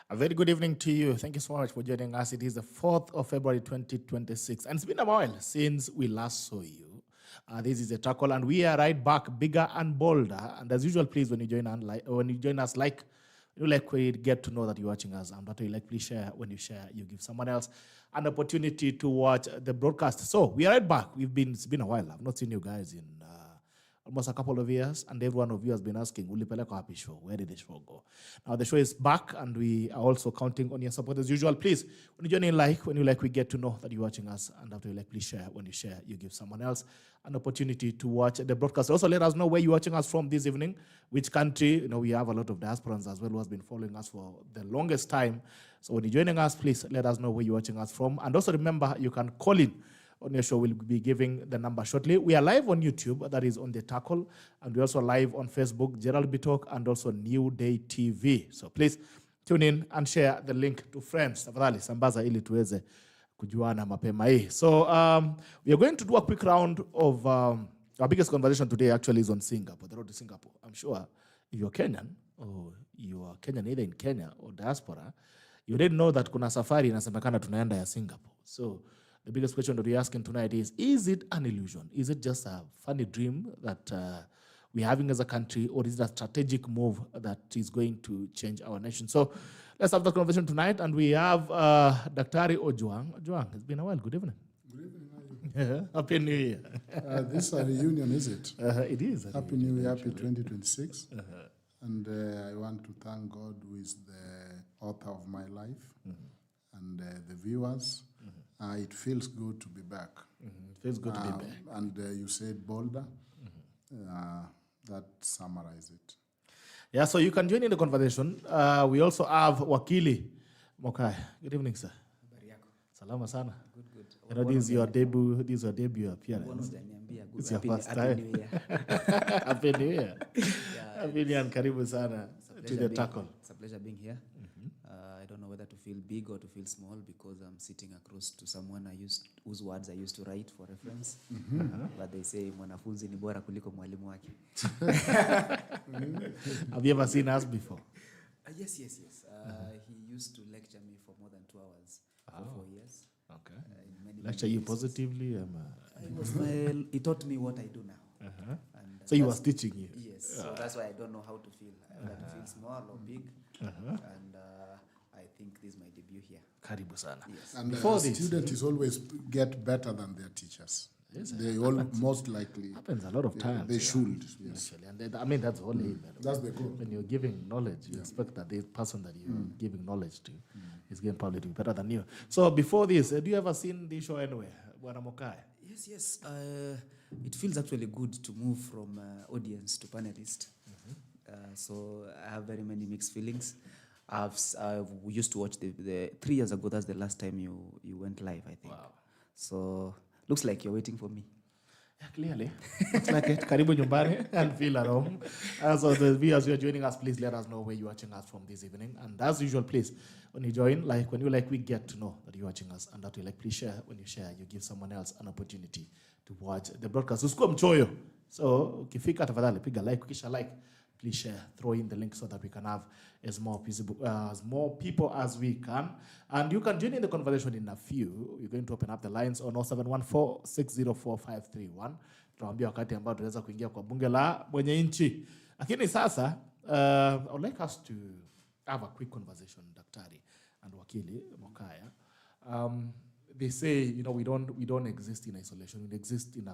A very good evening to you. Thank you so much for joining us. It is the 4th of February 2026, and it's been a while since we last saw you. This is a tackle, and we are right back, bigger and bolder. And as usual, please, when you join us, we get to know that you're watching us. And that way, please share. When you share, you give someone else an opportunity to watch the broadcast. So we are right back. It's been a while. I've not seen you guys in almost a couple of years, and every one of you has been asking, Ulipeleko happy show, where did the show go? Now the show is back, and we are also counting on your support as usual. Please, when you join in, we get to know that you're watching us, and after you please share. When you share, you give someone else an opportunity to watch the broadcast. Also, let us know where you're watching us from this evening, which country. We have a lot of diasporans as well who has been following us for the longest time. So when you're joining us, please let us know where you're watching us from. And also remember, you can call in on your show. We'll be giving the number shortly. We are live on YouTube, that is on the tackle, and we're also live on Facebook, GERALD BITOK, and also New Day TV. So please tune in and share the link to friends. Tafadhali sambaza ili tuweze kujuana mapema hii. So we are going to do a quick round of our biggest conversation today actually is on Singapore, the road to Singapore. I'm sure if you're Kenyan, or you are Kenyan either in Kenya or diaspora, you didn't know that kuna safari inasemekana tunaenda ya Singapore. So the biggest question that we're asking tonight is it an illusion? Is it just a funny dream that we're having as a country, or is it a strategic move that is going to change our nation? So let's have the conversation tonight, and we have Daktari OJWANG. OJWANG, it's been a while. Good evening. Good evening. Happy New Year. This is a reunion, is it? It is. Happy New Year, happy 2026. And I want to thank God, who is the author of my life, and the viewers. It feels good to be back. It feels good to be back. And you said bolder. That summarizes it. Yeah, so you can join in the conversation. We also have Wakili MOKAYA. Good evening, sir. Salama sana. Good. This is your debut appearance. It's your first time. Happy New Year. Happy New Year and karibu sana to the tackle. It's a pleasure being here. I don't know whether to feel big or to feel small because I'm sitting across to someone whose words I used to write for reference. But they say mwanafunzi ni bora kuliko mwalimu wake. Have you ever seen us before? Yes. He used to lecture me for more than 2 hours for 4 years. Okay. Lecture you positively? He taught me what I do now. And so he was teaching you? Yes. So that's why I don't know how to feel. Whether to feel small or big. And I think this is my debut here. Karibu sana. Yes. And the student is always get better than their teachers. Yes, they all most likely happens a lot of times. They should. Yes. Actually. And that's the whole aim. That's the goal. When you're giving knowledge, you expect that the person that you're giving knowledge to is going probably to be better than you. So before this, do you ever seen this show anywhere? Bwana MOKAYA? Yes. It feels actually good to move from audience to panelist. So I have very many mixed feelings. We used to watch the 3 years ago. That's the last time you went live, I think. Wow. So looks like you're waiting for me. Yeah, clearly. Looks like it. Karibu nyumbani and feel at home. So the viewers who are joining us, please let us know where you're watching us from this evening. And as usual, please, when you join, we get to know that you're watching us, and that please share. When you share, you give someone else an opportunity to watch the broadcast. Usikuwa mchoyo. So ukifika tafadhali piga like, ukisha like, please share, throw in the link so that we can have as more people as we can. And you can join in the conversation in a few. We're going to open up the lines on 0714-604-531. Tunaambia wakati ambao tunaweza kuingia kwa bunge la mwenye nchi. Lakini sasa, I would like us to have a quick conversation, Daktari and Wakili MOKAYA. They say, we don't exist in isolation. We exist in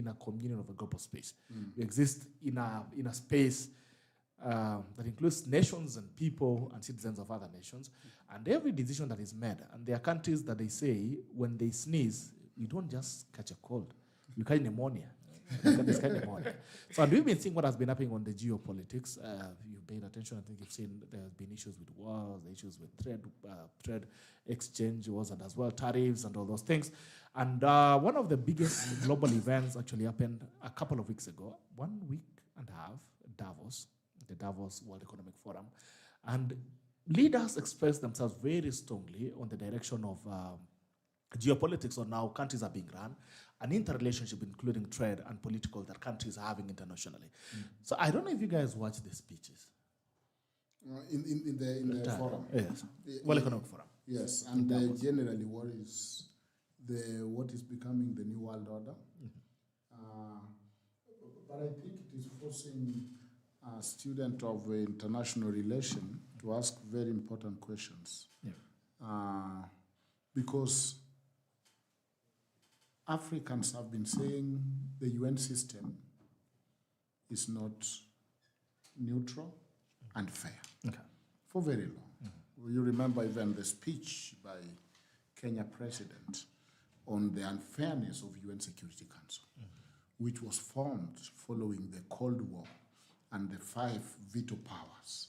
a communion of a global space. We exist in a space that includes nations and people and citizens of other nations. And every decision that is made, and there are countries that they say when they sneeze, we don't just catch a cold. We catch pneumonia. So, and we've been seeing what has been happening on the geopolitics. You paid attention. I think you've seen there have been issues with wars, issues with trade exchange wars, and as well tariffs and all those things. And one of the biggest global events actually happened a couple of weeks ago, 1 week and a half, Davos, the Davos World Economic Forum. And leaders expressed themselves very strongly on the direction of geopolitics on how countries are being run, an interrelationship including trade and political that countries are having internationally. So I don't know if you guys watch the speeches. In the forum. Yes. World Economic Forum. Yes, and generally what is becoming the new world order. But I think it is forcing a student of international relation to ask very important questions. Yeah. Because Africans have been saying the UN system is not neutral and fair for very long. You remember even the speech by Kenya president on the unfairness of UN Security Council, which was formed following the Cold War and the 5 veto powers.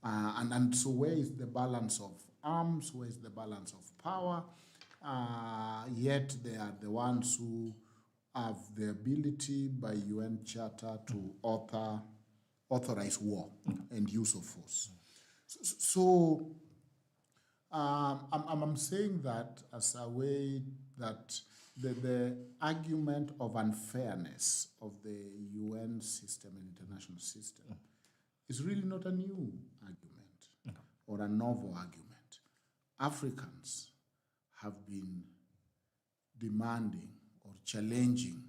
And so where is the balance of arms? Where is the balance of power? Yet they are the ones who have the ability by UN Charter to authorize war and use of force. So I'm saying that as a way that the argument of unfairness of the UN system and international system is really not a new argument or a novel argument. Africans have been demanding or challenging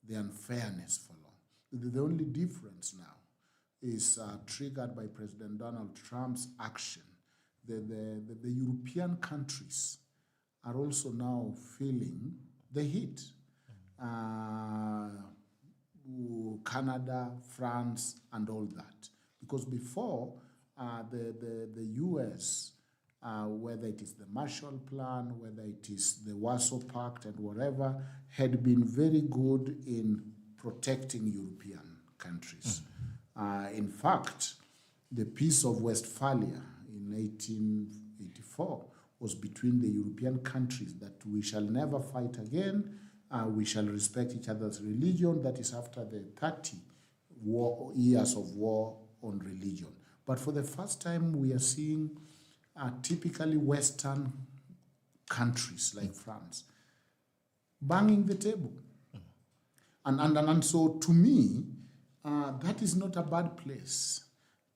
the unfairness for long. The only difference now is triggered by President Donald Trump's action. The European countries are also now feeling the heat. Canada, France, and all that. Because before, the US, whether it is the Marshall Plan, whether it is the Warsaw Pact and whatever, had been very good in protecting European countries. In fact, the Peace of Westphalia in 1884 was between the European countries that we shall never fight again, we shall respect each other's religion. That is after the 30 years of war on religion. But for the first time, we are seeing typically Western countries like France banging the table. And so to me, that is not a bad place.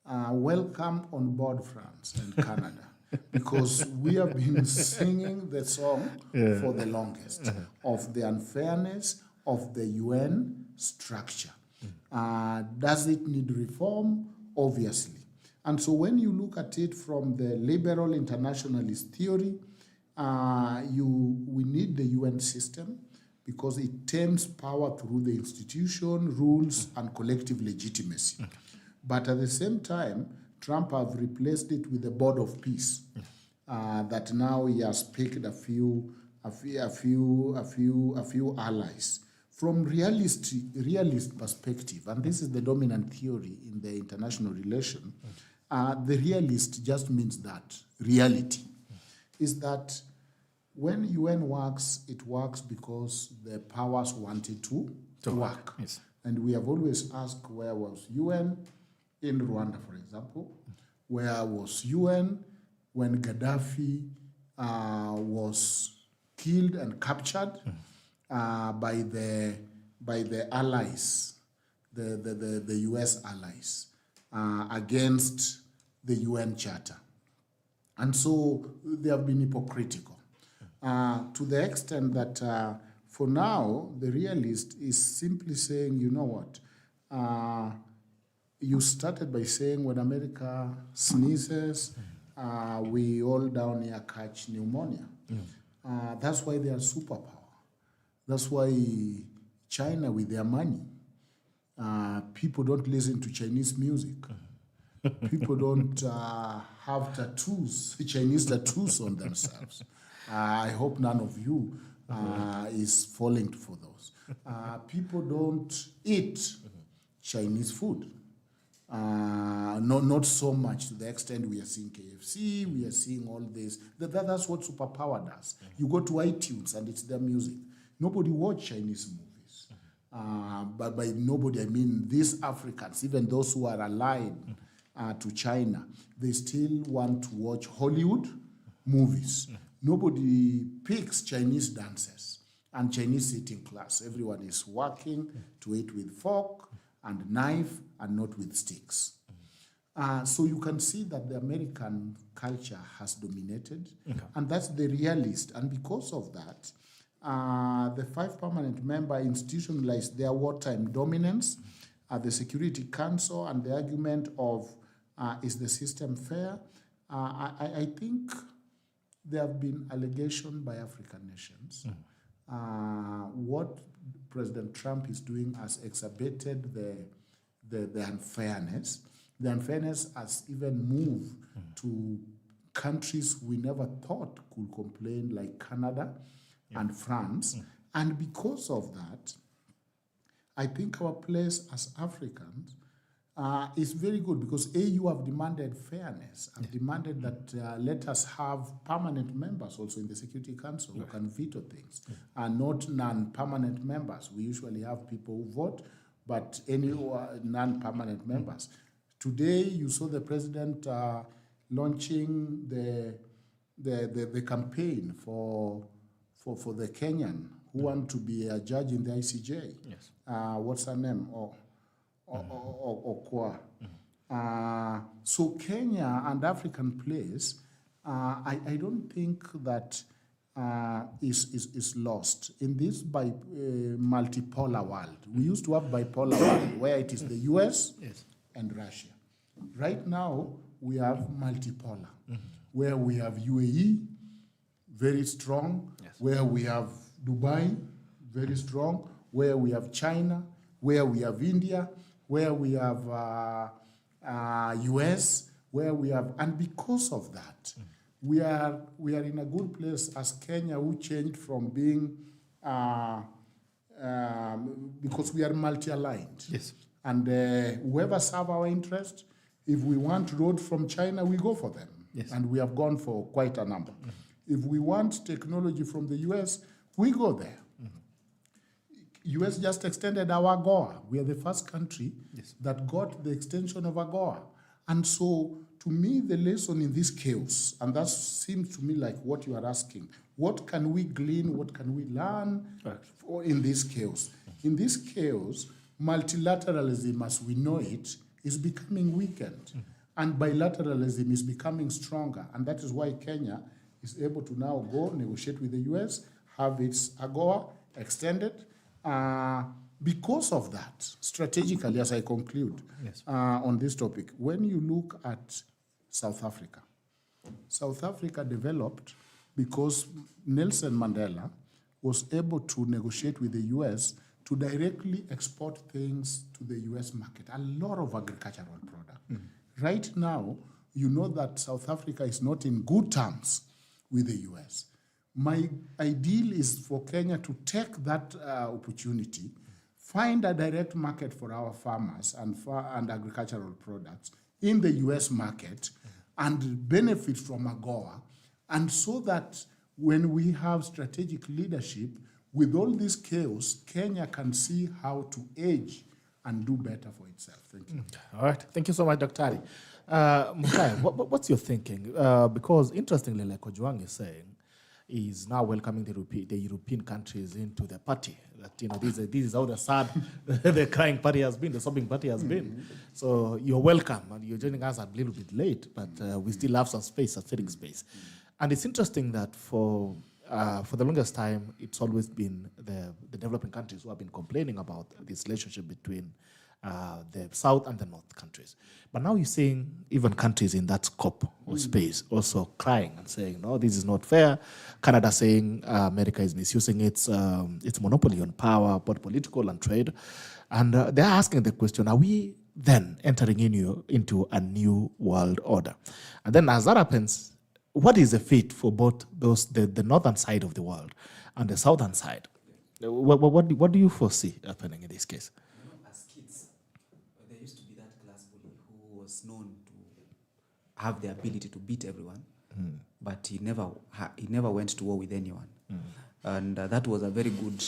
Welcome on board, France and Canada, because we have been singing the song for the longest of the unfairness of the UN structure. Does it need reform? Obviously. And so when you look at it from the liberal internationalist theory, we need the UN system because it tames power through the institution, rules, and collective legitimacy. But at the same time, Trump have replaced it with the Board of Peace. That now he has picked a few allies. From realist perspective, and this is the dominant theory in the international relation, the realist just means that reality is that when UN works, it works because the powers wanted to work. Yes. And we have always asked, where was UN in Rwanda, for example? Where was UN when Gaddafi was killed and captured by the allies, the US allies, against the UN Charter? And so they have been hypocritical. To the extent that for now, the realist is simply saying, you know what, you started by saying when America sneezes, we all down here catch pneumonia. That's why they are superpower. That's why China, with their money, people don't listen to Chinese music. People don't have tattoos, Chinese tattoos on themselves. I hope none of you is falling for those. People don't eat Chinese food. Not so much to the extent we are seeing KFC, we are seeing all this. That's what superpower does. You go to iTunes and it's their music. Nobody watch Chinese movies. But by nobody, I mean these Africans, even those who are allied to China, they still want to watch Hollywood movies. Nobody picks Chinese dances and Chinese sitting class. Everyone is working to eat with fork and knife and not with sticks. So you can see that the American culture has dominated, and that's the realist. And because of that, the 5 permanent members institutionalized their wartime dominance at the Security Council, and the argument of is the system fair? I think there have been allegations by African nations. What President Trump is doing has exacerbated the unfairness. The unfairness has even moved to countries we never thought could complain, like Canada and France. And because of that, I think our place as Africans is very good, because you have demanded fairness, and demanded that let us have permanent members also in the Security Council who can veto things, and not non-permanent members. We usually have people who vote, but any non-permanent members. Today, you saw the president launching the campaign for the Kenyan who want to be a judge in the ICJ. Yes. What's her name? Okwa. So Kenya and African place, I don't think that is lost in this multipolar world. We used to have bipolar world where it is the US and Russia. Right now we have multipolar, where we have UAE very strong, where we have Dubai very strong, where we have China, where we have India, where we have US, where we have, and because of that, we are in a good place as Kenya, who changed from being because we are multi-aligned. Yes. And whoever serve our interest, if we want road from China, we go for them. Yes. And we have gone for quite a number. If we want technology from the US, we go there. US just extended our AGOA. We are the first country that got the extension of AGOA. And so, to me, the lesson in this chaos, and that seems to me like what you are asking, what can we glean, what can we learn in this chaos? In this chaos, multilateralism as we know it is becoming weakened, and bilateralism is becoming stronger. And that is why Kenya is able to now go negotiate with the US, have its AGOA extended. Because of that, strategically, as I conclude on this topic, when you look at South Africa developed because Nelson Mandela was able to negotiate with the US to directly export things to the US market, a lot of agricultural product. Right now, you know that South Africa is not in good terms with the US. My ideal is for Kenya to take that opportunity, find a direct market for our farmers and agricultural products in the US market, and benefit from AGOA, and so that when we have strategic leadership, with all this chaos, Kenya can see how to age and do better for itself. Thank you. All right. Thank you so much, Dr. Ari. Mokaya, what's your thinking? Because interestingly, like OJWANG is saying, is now welcoming the European countries into the party. That, this is how the sad, the crying party has been, the sobbing party has been. So you're welcome, and you're joining us a little bit late, but we still have some space, a fitting space. And it's interesting that for the longest time, it's always been the developing countries who have been complaining about this relationship between the South and the North countries. But now you're seeing even countries in that scope or space also crying and saying, no, this is not fair. Canada saying America is misusing its monopoly on power, both political and trade. And they're asking the question, are we then entering into a new world order? And then as that happens, what is the fate for both those, the northern side of the world and the southern side? What do you foresee happening in this case? As kids, there used to be that class bully who was known to have the ability to beat everyone, but he never went to war with anyone. And that was a very good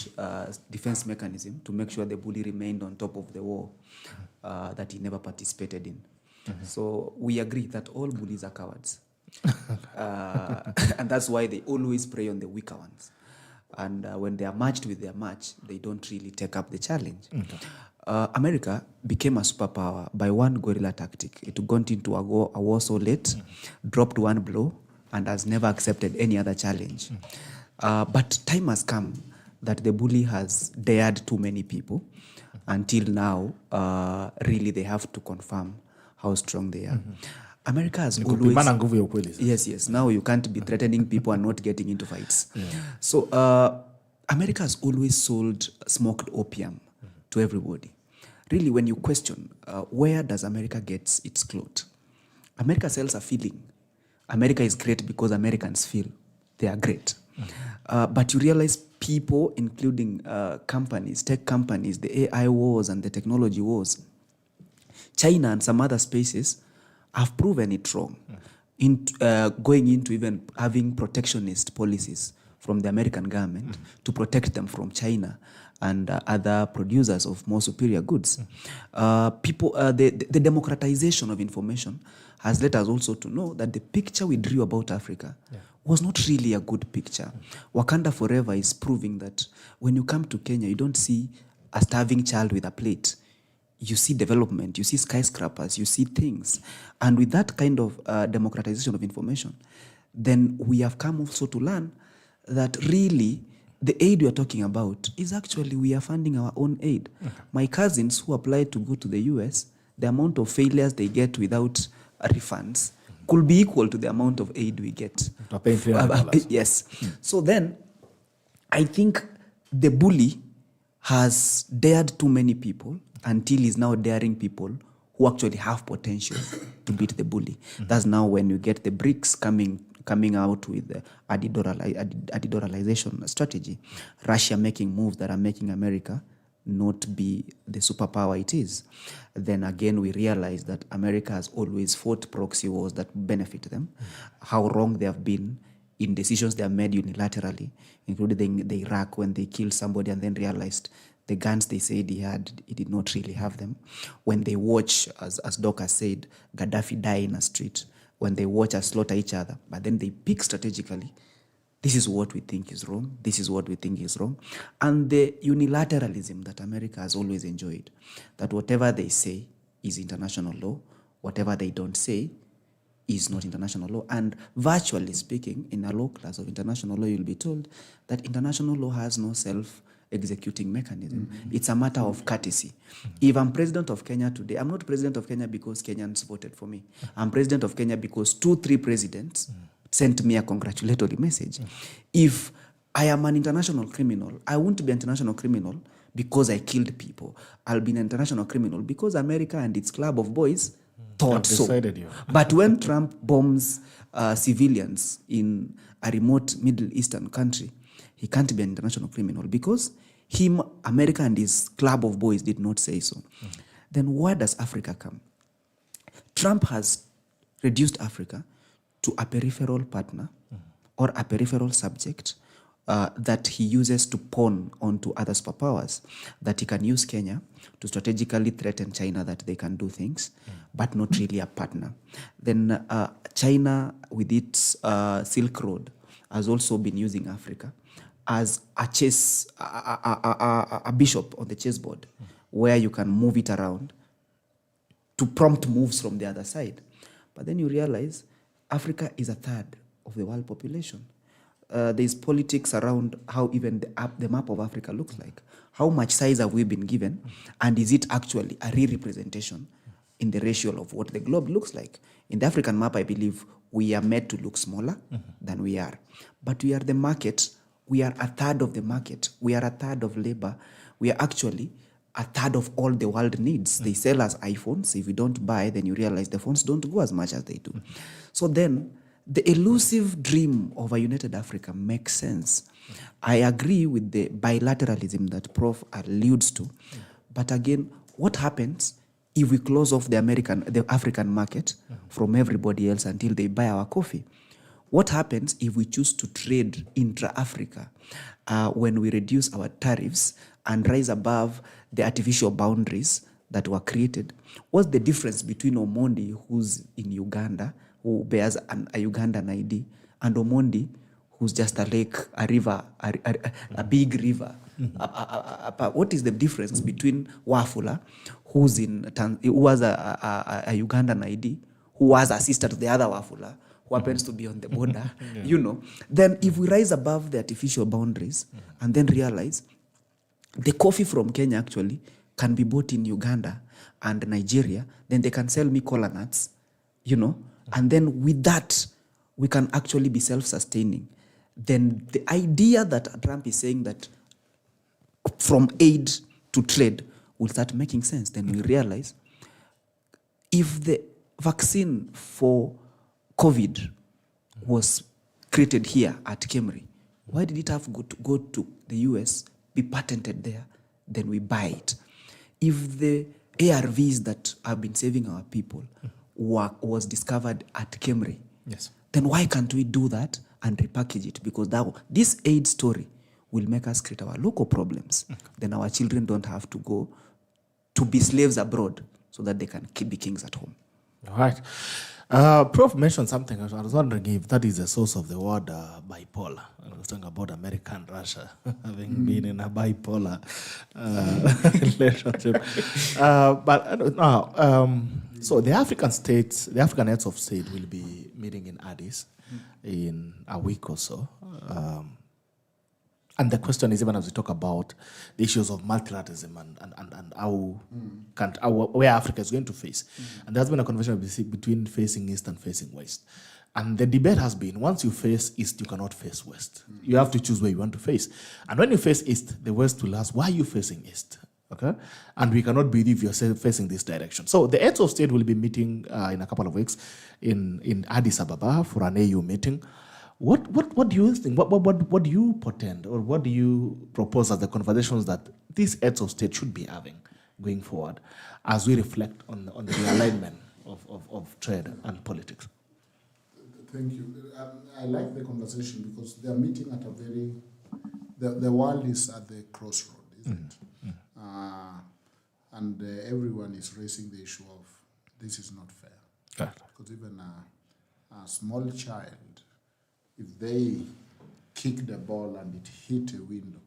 defense mechanism to make sure the bully remained on top of the war that he never participated in. So we agree that all bullies are cowards. And that's why they always prey on the weaker ones. And when they are matched with their match, they don't really take up the challenge. America became a superpower by one guerrilla tactic. It got into a war so late, dropped one blow, and has never accepted any other challenge. But time has come that the bully has dared too many people. Until now, really they have to confirm how strong they are. America has always... Yes. Now you can't be threatening people and not getting into fights. So America has always sold smoked opium to everybody. Really, when you question, where does America get its cloth? America sells a feeling. America is great because Americans feel they are great. But you realize people, including companies, tech companies, the AI wars and the technology wars, China and some other spaces have proven it wrong in going into even having protectionist policies from the American government to protect them from China and other producers of more superior goods. The democratization of information has led us also to know that the picture we drew about Africa was not really a good picture. Wakanda Forever is proving that when you come to Kenya, you don't see a starving child with a plate. You see development, you see skyscrapers, you see things. And with that kind of democratization of information, then we have come also to learn that really the aid we are talking about is actually we are funding our own aid. My cousins who applied to go to the US, the amount of failures they get without refunds could be equal to the amount of aid we get. Yes. So then, I think the bully has dared too many people until he's now daring people who actually have potential to beat the bully. That's now when you get the BRICS coming out with the adidollalization strategy. Russia making moves that are making America not be the superpower it is. Then again, we realize that America has always fought proxy wars that benefit them, how wrong they have been in decisions they have made unilaterally, including the Iraq when they killed somebody and then realized the guns they said he had, he did not really have them. When they watch, as Doc has said, Gaddafi die in a street, when they watch us slaughter each other, but then they pick strategically, this is what we think is wrong, this is what we think is wrong. And the unilateralism that America has always enjoyed, that whatever they say is international law, whatever they don't say is not international law. And virtually speaking, in a law class of international law, you'll be told that international law has no self-executing mechanism. It's a matter of courtesy. If I'm president of Kenya today, I'm not president of Kenya because Kenyans voted for me. I'm president of Kenya because 2-3 presidents sent me a congratulatory message. If I am an international criminal, I won't be an international criminal because I killed people. I'll be an international criminal because America and its club of boys thought so. But when Trump bombs civilians in a remote Middle Eastern country, he can't be an international criminal because him, America and his club of boys did not say so. Then where does Africa come? Trump has reduced Africa to a peripheral partner or a peripheral subject that he uses to pawn onto other superpowers, that he can use Kenya to strategically threaten China that they can do things, but not really a partner. Then China, with its Silk Road, has also been using Africa as a chess, a bishop on the chessboard, where you can move it around to prompt moves from the other side. But then you realize Africa is a third of the world population. There's politics around how even the map of Africa looks like. How much size have we been given? And is it actually a real representation in the ratio of what the globe looks like? In the African map, I believe we are made to look smaller than we are. But we are the market. We are a third of the market. We are a third of labor. We are actually a third of all the world needs. They sell us iPhones. If you don't buy, then you realize the phones don't go as much as they do. So then, the elusive dream of a united Africa makes sense. I agree with the bilateralism that Prof alludes to. But again, what happens if we close off the African market from everybody else until they buy our coffee? What happens if we choose to trade intra-Africa when we reduce our tariffs and rise above the artificial boundaries that were created? What's the difference between Omondi, who's in Uganda, who bears a Ugandan ID, and Omondi, who's just a lake, a river, a big river What is the difference between Wafula, who was a Ugandan ID, who was a sister to the other Wafula, who happens to be on the border, Then if we rise above the artificial boundaries and then realize the coffee from Kenya actually can be bought in Uganda and Nigeria, then they can sell me cola nuts, and then with that, we can actually be self-sustaining. Then the idea that Trump is saying that from aid to trade will start making sense. Then we realize if the vaccine for COVID was created here at Kemri, why did it have to go to the US, be patented there, then we buy it? If the ARVs that have been saving our people was discovered at Kemri, yes, then why can't we do that and repackage it? Because this aid story will make us create our local problems. Then our children don't have to go to be slaves abroad so that they can be kings at home. All right. Prof mentioned something. I was wondering if that is the source of the word bipolar. I was talking about America and Russia having been in a bipolar relationship. But I don't know. So the African heads of state will be meeting in Addis in a week or so. And the question is, even as we talk about the issues of multilateralism and how where Africa is going to face. And there's been a conversation between facing East and facing West. And the debate has been, once you face East, you cannot face West. You have to choose where you want to face. And when you face East, the West will ask, why are you facing East? Okay? And we cannot believe you're facing this direction. So the heads of state will be meeting in a couple of weeks in Addis Ababa for an AU meeting. What do you think? What do you portend, or what do you propose as the conversations that these heads of state should be having going forward as we reflect on the realignment of trade and politics? Thank you. I like the conversation because they are meeting at a very... The world is at the crossroad, isn't it? And everyone is raising the issue of this is not fair. Right. Because even a small child, if they kick the ball and it hit a window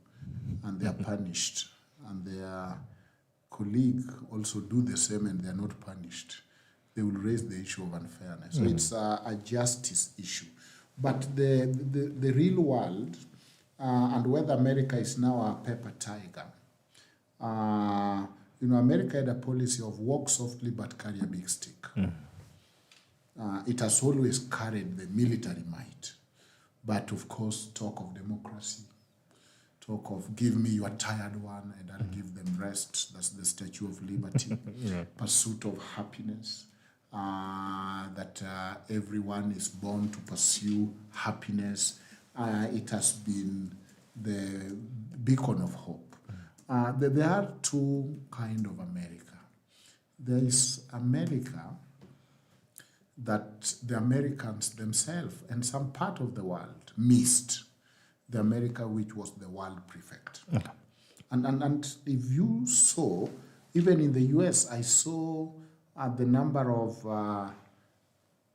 and they are punished, and their colleague also do the same and they are not punished, they will raise the issue of unfairness. So it's a justice issue. But the real world, and whether America is now a paper tiger, America had a policy of walk softly but carry a big stick. It has always carried the military might. But of course, talk of democracy, talk of give me your tired one and I'll give them rest. That's the Statue of Liberty. Pursuit of happiness, that everyone is born to pursue happiness. It has been the beacon of hope. There are two kinds of America. There is America that the Americans themselves and some part of the world missed, the America which was the world prefect. Okay. And if you saw, even in the US, I saw the number of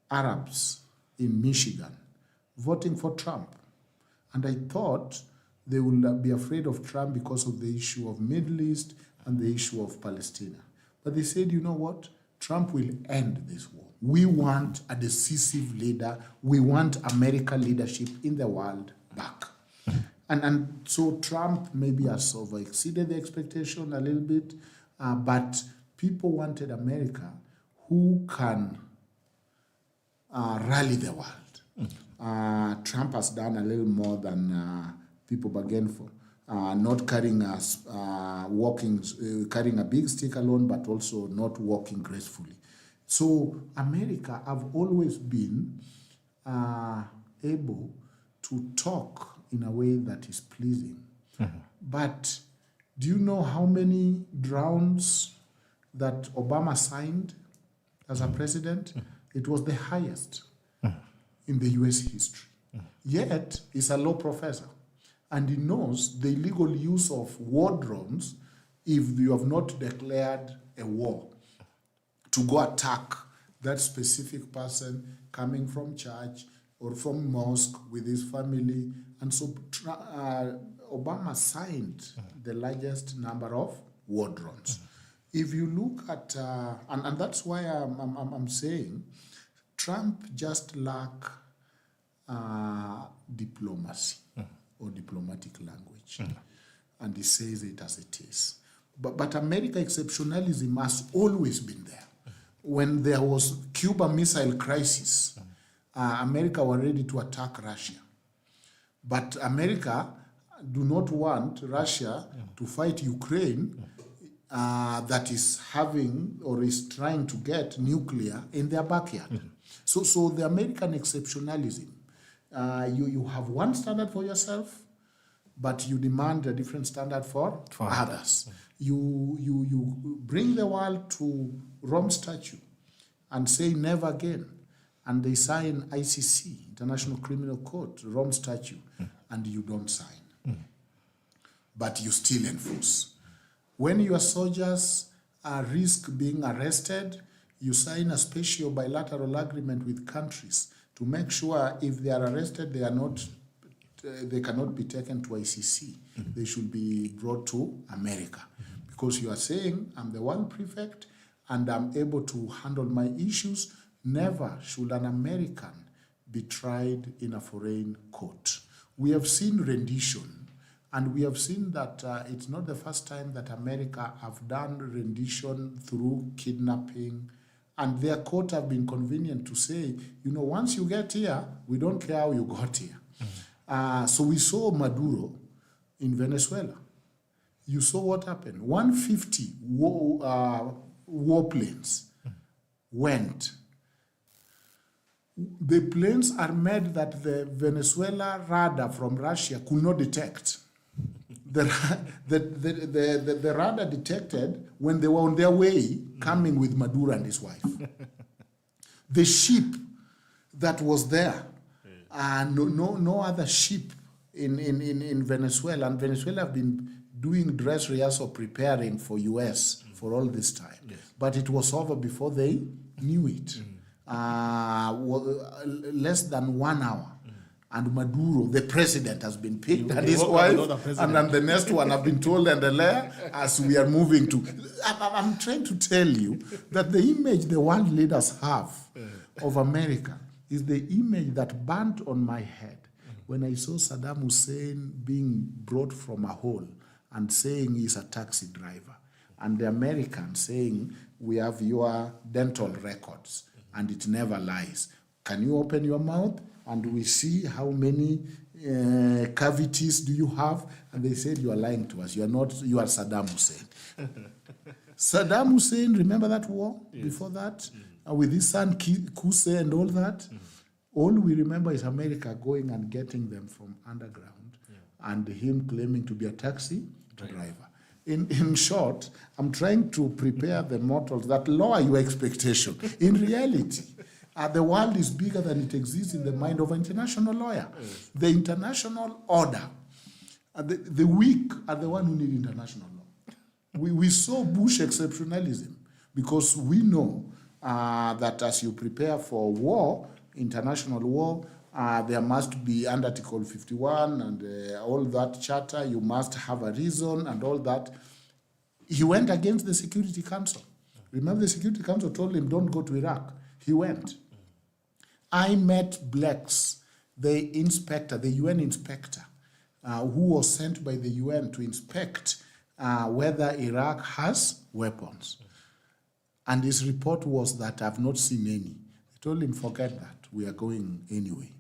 Arabs in Michigan voting for Trump. And I thought they would be afraid of Trump because of the issue of Middle East and the issue of Palestine. But they said, you know what? Trump will end this war. We want a decisive leader. We want American leadership in the world back. And so Trump maybe has over-exceeded the expectation a little bit, but people wanted America who can rally the world. Trump has done a little more than people bargained for. Not carrying carrying a big stick alone, but also not walking gracefully. So America have always been able to talk in a way that is pleasing. But do you know how many drones that Obama signed as a president? It was the highest in the US history. Yet, he's a law professor. And he knows the illegal use of war drones if you have not declared a war to go attack that specific person coming from church or from mosque with his family. And so Obama signed the largest number of war drones. If you look at, and that's why I'm saying Trump just lack diplomacy or diplomatic language. And he says it as it is. But America exceptionalism has always been there. When there was Cuba Missile Crisis, America were ready to attack Russia. But America do not want Russia to fight Ukraine that is having or is trying to get nuclear in their backyard. So the American exceptionalism, you have one standard for yourself, but you demand a different standard for others. You bring the world to Rome Statute and say never again. And they sign ICC, International Criminal Court, Rome Statute, and you don't sign. But you still enforce. When your soldiers risk being arrested, you sign a special bilateral agreement with countries to make sure if they are arrested, they cannot be taken to ICC. They should be brought to America. Because you are saying, I'm the world prefect, and I'm able to handle my issues. Never should an American be tried in a foreign court. We have seen rendition, and we have seen that it's not the first time that America have done rendition through kidnapping, and their court have been convenient to say, once you get here, we don't care how you got here. So we saw Maduro in Venezuela. You saw what happened. 150 warplanes went. The planes are made that the Venezuela radar from Russia could not detect. The radar detected when they were on their way coming with Maduro and his wife. The ship that was there, no other ship in Venezuela, and Venezuela have been doing dress rehearsal preparing for US for all this time. Yes. But it was over before they knew it. Less than 1 hour. And Maduro, the president, has been picked, and his wife, and then the next one have been told, and as we are moving to. I'm trying to tell you that the image the world leaders have of America is the image that burnt on my head when I saw Saddam Hussein being brought from a hole and saying he's a taxi driver, and the Americans saying, we have your dental records, and it never lies. Can you open your mouth? And we see how many cavities do you have? And they said, you are lying to us. You are not, you are Saddam Hussein. Saddam Hussein, remember that war before that? With his son Qusay and all that? All we remember is America going and getting them from underground and him claiming to be a taxi driver. In short, I'm trying to prepare the mortals that lower your expectation. In reality, the world is bigger than it exists in the mind of an international lawyer. The international order, the weak are the one who need international law. We saw Bush exceptionalism because we know that as you prepare for war, international war, there must be under Article 51 and all that charter, you must have a reason and all that. He went against the Security Council. Remember, the Security Council told him, don't go to Iraq. He went. I met Blacks, the inspector, the UN inspector, who was sent by the UN to inspect whether Iraq has weapons. And his report was that I've not seen any. I told him, forget that. We are going anyway.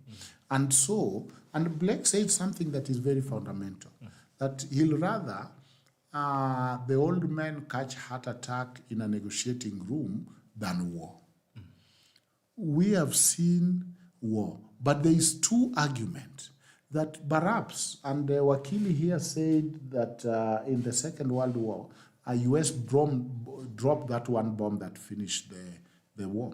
And so, and Blake said something that is very fundamental, that he'll rather the old man catch heart attack in a negotiating room than war. We have seen war, but there is two arguments that perhaps, and Wakili here said that in the Second World War, a US dropped that one bomb that finished the war.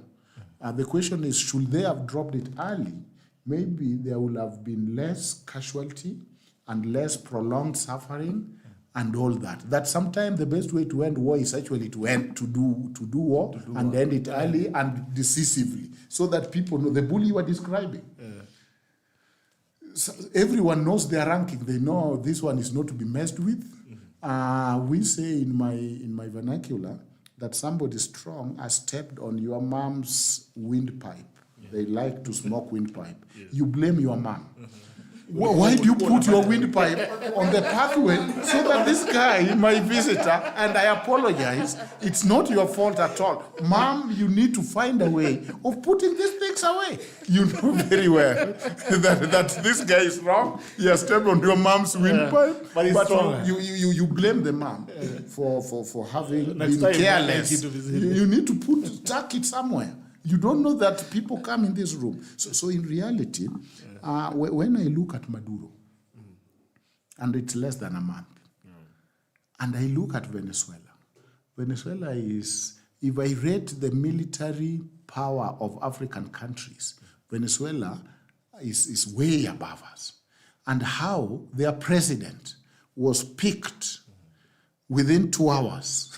The question is, should they have dropped it early? Maybe there would have been less casualty and less prolonged suffering and all that. That sometimes the best way to end war is actually to do war and end it early and decisively, so that people know the bully you are describing. everyone knows their ranking. They know this one is not to be messed with. We say in my vernacular that somebody strong has stepped on your mom's windpipe. They like to smoke windpipe. You blame your mom. Why do you put your windpipe on the pathway so that this guy, my visitor, and I apologize, it's not your fault at all. Mom, you need to find a way of putting these things away. You know very well that this guy is wrong. He has stepped on your mom's windpipe. But he's strong. You blame the mom for having been careless. You need to tuck it somewhere. You don't know that people come in this room. So in reality, when I look at Maduro, and it's less than a month, and I look at Venezuela, Venezuela is, if I rate the military power of African countries, Venezuela is way above us. And how their president was picked within 2 hours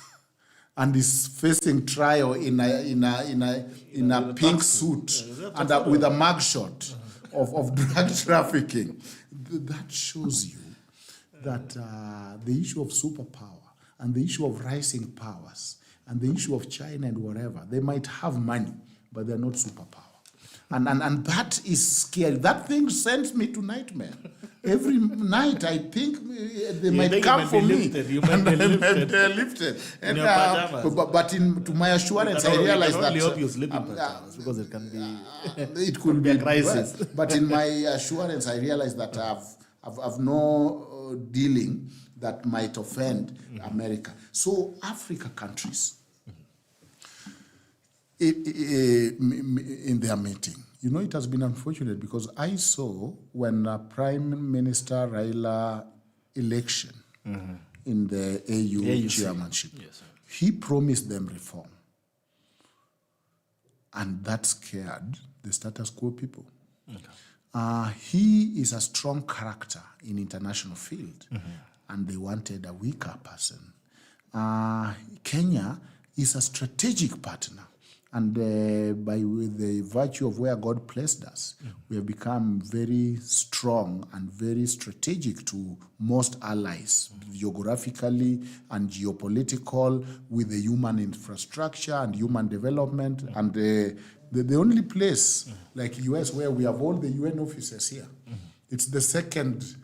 and is facing trial in a pink suit and with a mugshot of drug trafficking. That shows you that the issue of superpower and the issue of rising powers and the issue of China and whatever, they might have money, but they're not superpower. And that is scary. That thing sends me to nightmare. Every night I think they might come for me. They're lifted. And, but to my assurance, I realize that... I hope you sleep in pajamas because it can be... it could be a crisis. But in my assurance, I realize that I've no dealing that might offend America. So Africa countries, in their meeting, you know, it has been unfortunate because I saw when Prime Minister Raila election in the AU chairmanship, he promised them reform. And that scared the status quo people. He is a strong character in international field, and they wanted a weaker person. Kenya is a strategic partner. And with the virtue of where God placed us, we have become very strong and very strategic to most allies, geographically and geopolitical, with the human infrastructure and human development. And the only place like US where we have all the UN offices here, it's the second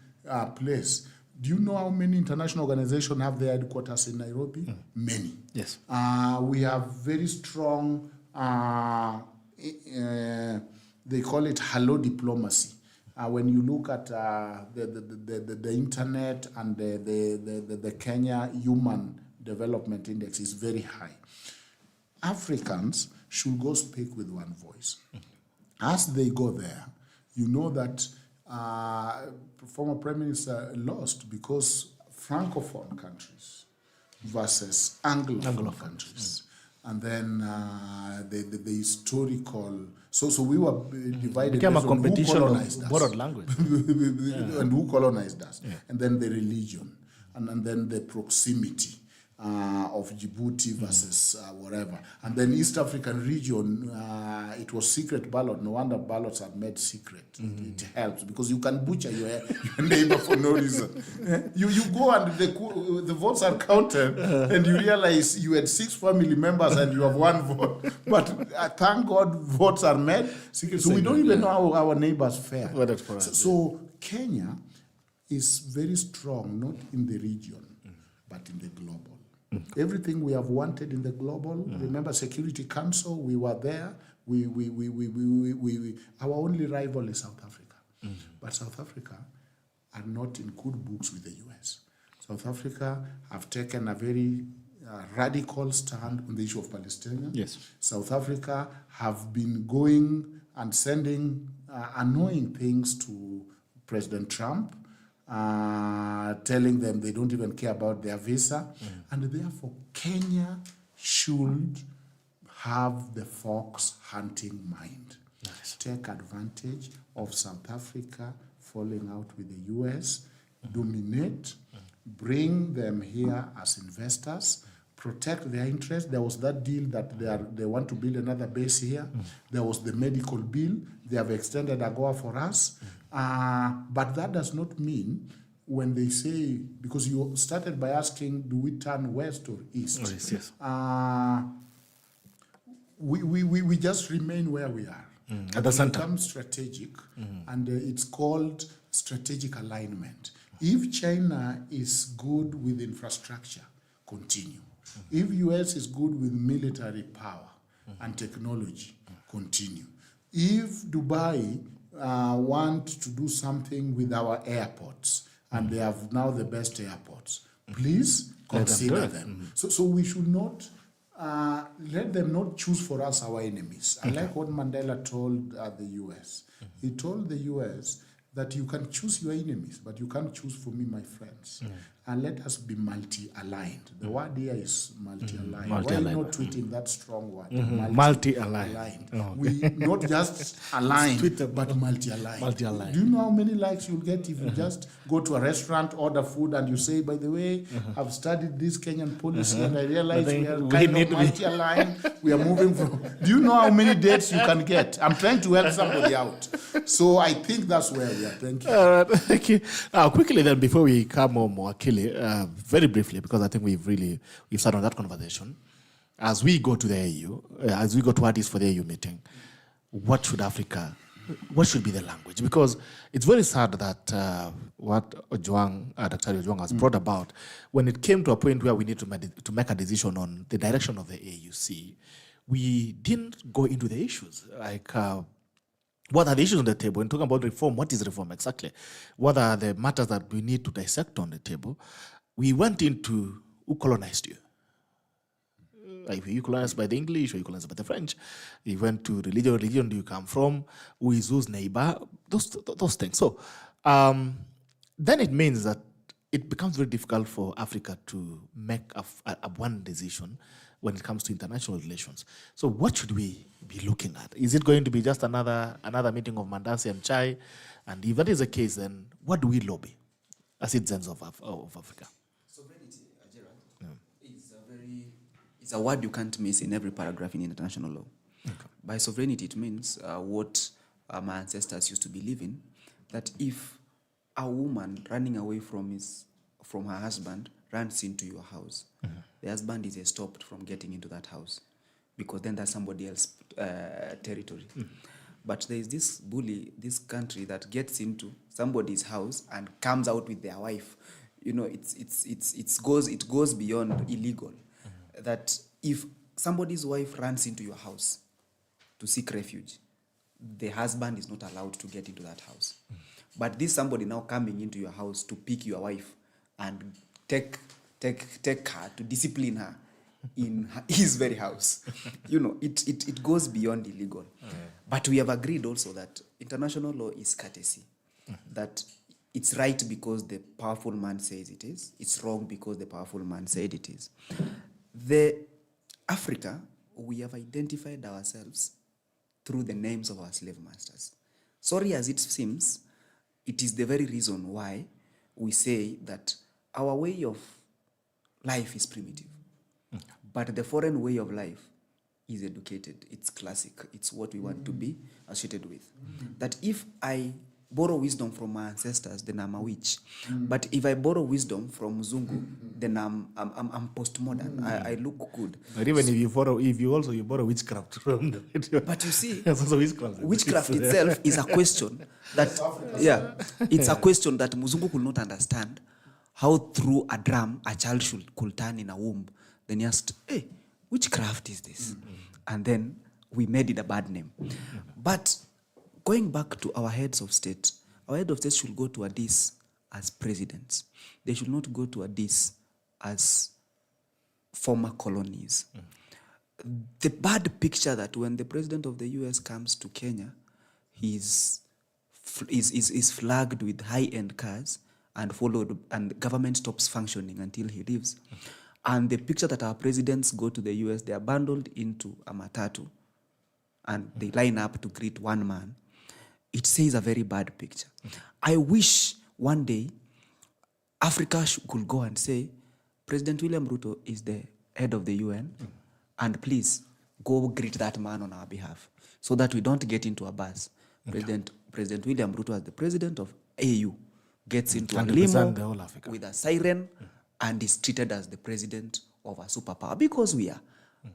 place. Do you know how many international organizations have their headquarters in Nairobi? Many. Yes. We have very strong... they call it hello diplomacy. When you look at the internet and the Kenya Human Development Index is very high. Africans should go speak with one voice. As they go there, you know that former Prime Minister lost because Francophone countries versus Anglophone countries. And then the historical... So we were divided. It became a competition of borrowed language. And who colonized us. And then the religion. And then the proximity of Djibouti versus whatever. And then East African region, it was secret ballot. No wonder ballots are made secret. It helps because you can butcher your neighbor for no reason. You go and the votes are counted and you realize you had 6 family members and you have 1 vote. But thank God votes are made secret. So we don't even know how our neighbors fare. Well, that's correct. So Kenya is very strong, not in the region, but in the global. Everything we have wanted in the global, remember Security Council, we were there. Our only rival is South Africa. But South Africa are not in good books with the US. South Africa have taken a very radical stand on the issue of Palestine. Yes. South Africa have been going and sending annoying things to President Trump, telling them they don't even care about their visa. And therefore, Kenya should have the fox hunting mind. Nice. Take advantage of South Africa falling out with the US, dominate, bring them here as investors, protect their interests. There was that deal that they want to build another base here. There was the medical bill. They have extended AGOA for us. But that does not mean when they say, because you started by asking, do we turn west or east? Oh, yes. We just remain where we are. At the center. Become strategic, and it's called strategic alignment. If China is good with infrastructure, continue. If US is good with military power and technology, continue. If Dubai want to do something with our airports, and they have now the best airports, please consider them. So we should not let them not choose for us our enemies. I like what Mandela told the US. He told the US that you can choose your enemies, but you can't choose for me, my friends. And let us be multi-aligned. The word here is multi-aligned. Why are you not tweeting that strong word? Multi-aligned. Oh, we not just aligned, but multi-aligned. Multi-aligned. Do you know how many likes you'll get if you just go to a restaurant, order food, and you say, by the way, I've studied this Kenyan policy and I realize we are kind of multi-aligned. We are moving from... Do you know how many dates you can get? I'm trying to help somebody out. So I think that's where we are. Thank you. All right, thank you. Quickly then, before we come home, Akili, very briefly, because I think we've started on that conversation. As we go to the AU, as we go to Addis for the AU meeting, what should be the language? Because it's very sad that what OJWANG, Dr. OJWANG has brought about, when it came to a point where we need to make a decision on the direction of the AUC, we didn't go into the issues. Like, what are the issues on the table? And talking about reform, what is reform exactly? What are the matters that we need to dissect on the table? We went into who colonized you? Like, were you colonized by the English or you colonized by the French? You went to religion do you come from? Who is whose neighbor? Those things. So then it means that it becomes very difficult for Africa to make a one decision when it comes to international relations. So what should we be looking at? Is it going to be just another meeting of Mandasi and Chai? And if that is the case, then what do we lobby as citizens of Africa? Sovereignty, Gerald, it's a word you can't miss in every paragraph in international law. Okay. By sovereignty, it means what my ancestors used to believe in, that if a woman running away from her husband runs into your house, the husband is stopped from getting into that house, because then that's somebody else's territory. But there is this bully, this country that gets into somebody's house and comes out with their wife. You know, it goes beyond illegal. That if somebody's wife runs into your house to seek refuge, the husband is not allowed to get into that house. But this somebody now coming into your house to pick your wife and take her to discipline her in his very house. You know, it goes beyond illegal. But we have agreed also that international law is courtesy. That it's right because the powerful man says it is. It's wrong because the powerful man said it is. Africa, we have identified ourselves through the names of our slave masters. Sorry as it seems, it is the very reason why we say that our way of life is primitive. But the foreign way of life is educated. It's classic. It's what we want to be associated with. That if I borrow wisdom from my ancestors, then I'm a witch. But if I borrow wisdom from Zungu, then I'm postmodern. I look good. But even if you borrow witchcraft from the but you see, witchcraft itself is a question that it's a question that Muzungu could not understand. How through a drum a child could turn in a womb. Then he asked, hey, which craft is this? And then we made it a bad name. But going back to our heads of state should go to Addis as presidents. They should not go to Addis as former colonies. The bad picture that when the president of the US comes to Kenya, he's flagged with high-end cars and government stops functioning until he leaves. And the picture that our presidents go to the US, they are bundled into a matatu and they line up to greet one man. It says a very bad picture. I wish one day Africa could go and say, President William Ruto is the head of the UN, and please go greet that man on our behalf, so that we don't get into a bus President William Ruto, as the president of AU, gets into a Can limo represent the whole Africa. with a siren and is treated as the president of a superpower, because we are,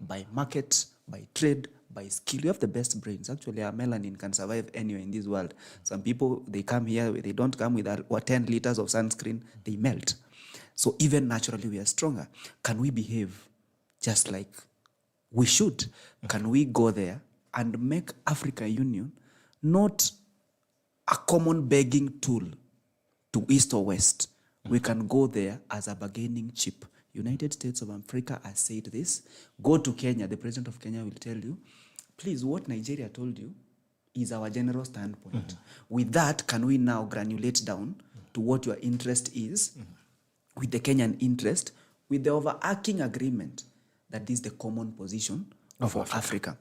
by market, by trade, by skill. We have the best brains. Actually, our melanin can survive anywhere in this world. Some people, they come here, they don't come with 10 liters of sunscreen, they melt. So even naturally, we are stronger. Can we behave just like we should? Can we go there and make Africa Union not a common begging tool to East or West? We can go there as a bargaining chip. United States of Africa has said this. Go to Kenya. The president of Kenya will tell you, please, what Nigeria told you is our general standpoint. With that, can we now granulate down to what your interest is, with the Kenyan interest, with the overarching agreement that this is the common position for Africa.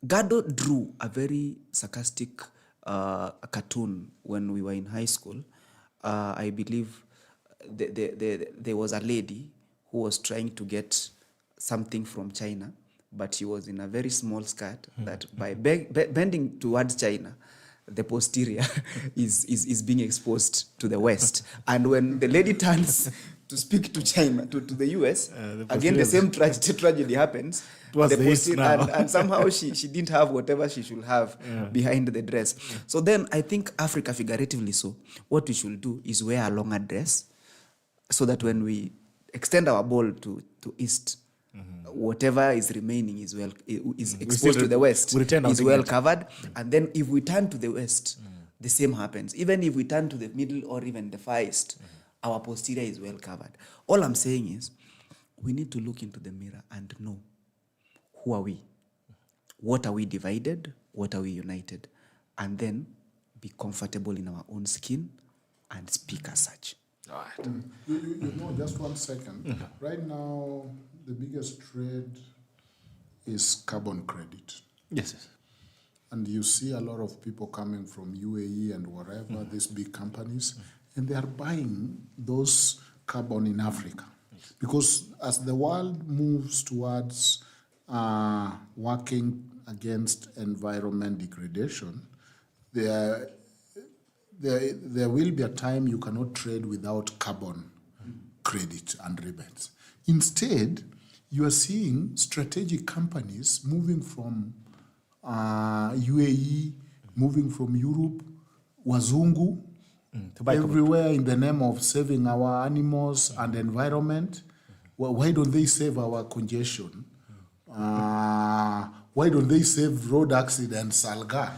Gado drew a very sarcastic cartoon when we were in high school. I believe there was a lady who was trying to get something from China, but she was in a very small skirt that by bending towards China, the posterior is being exposed to the West. And when the lady turns to speak to China, to the US, again, the same tragedy happens. And somehow she didn't have whatever she should have behind the dress. So then I think Africa, figuratively so, what we should do is wear a longer dress so that when we extend our ball to East, whatever is remaining is exposed to the West, is well covered. And then if we turn to the West, the same happens. Even if we turn to the Middle or even the Far East, our posterior is well covered. All I'm saying is we need to look into the mirror and know, who are we? What are we divided? What are we united? And then be comfortable in our own skin and speak as such. All right. You know, just 1 second. Right now, the biggest trade is carbon credit. Yes. And you see a lot of people coming from UAE and wherever, these big companies, and they are buying those carbon in Africa. Because as the world moves towards working against environment degradation, there will be a time you cannot trade without carbon credit and rebates. Instead, you are seeing strategic companies moving from UAE, moving from Europe, Wazungu, everywhere in the name of saving our animals and environment. Well, why don't they save our congestion? Why don't they save road accidents, Salga?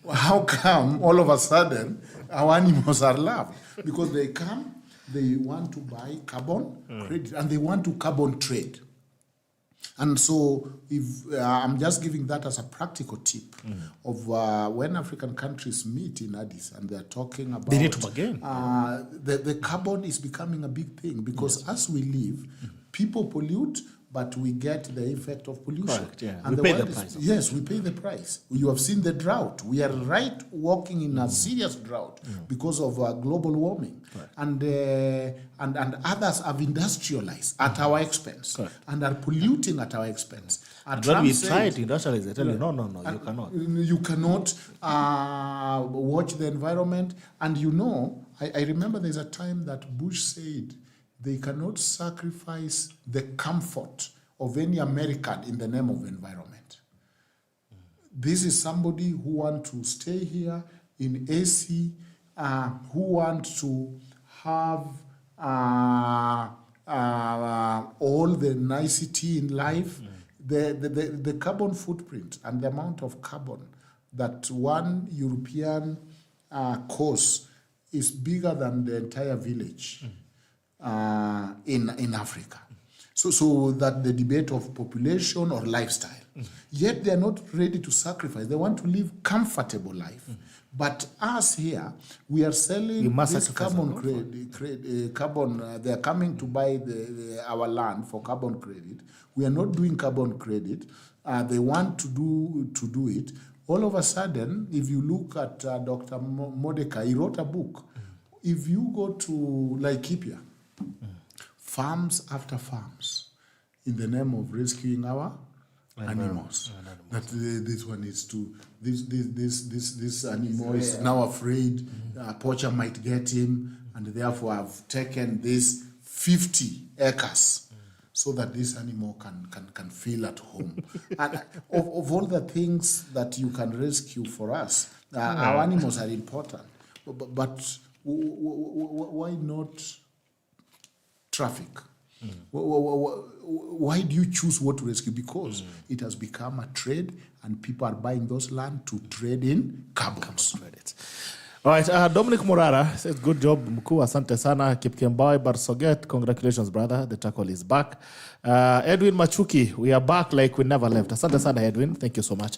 How come all of a sudden our animals are loved? Because they come, they want to buy carbon credit and they want to carbon trade. And so if I'm just giving that as a practical tip of when African countries meet in Addis and they're talking about... They need to bargain. The carbon is becoming a big thing because as we live, people pollute, but we get the effect of pollution. Correct, yeah. And We pay the price. Yes, we pay the price. You have seen the drought. We are walking in a serious drought because of global warming. And others have industrialized at our expense and are polluting at our expense. And when we try to industrialize, they tell you, no, you cannot. You cannot watch the environment. And you know, I remember there's a time that Bush said, they cannot sacrifice the comfort of any American in the name of environment. This is somebody who wants to stay here in AC, who wants to have all the nicety in life. The carbon footprint and the amount of carbon that one European causes is bigger than the entire village. In Africa. So that the debate of population or lifestyle. Yet they are not ready to sacrifice. They want to live comfortable life. But us here, we are selling this carbon credit. They are coming to buy our land for carbon credit. We are not doing carbon credit. They want to do it. All of a sudden, if you look at Dr. MOKAYA, he wrote a book. If you go to Laikipia, farms after farms, in the name of rescuing our animals. That this one is to this animal is now afraid a poacher might get him, and therefore I've taken this 50 acres so that this animal can feel at home. And of all the things that you can rescue for us, our animals are important. But why not traffic? Why do you choose what to rescue? Because it has become a trade, and people are buying those land to trade in carbons. All right, Dominic Morara says, good job, Mkuu, asante sana. Kipkembai Barsoget, congratulations, brother. The tackle is back. Edwin Machuki, we are back like we never left. Asante sana, Edwin. Thank you so much.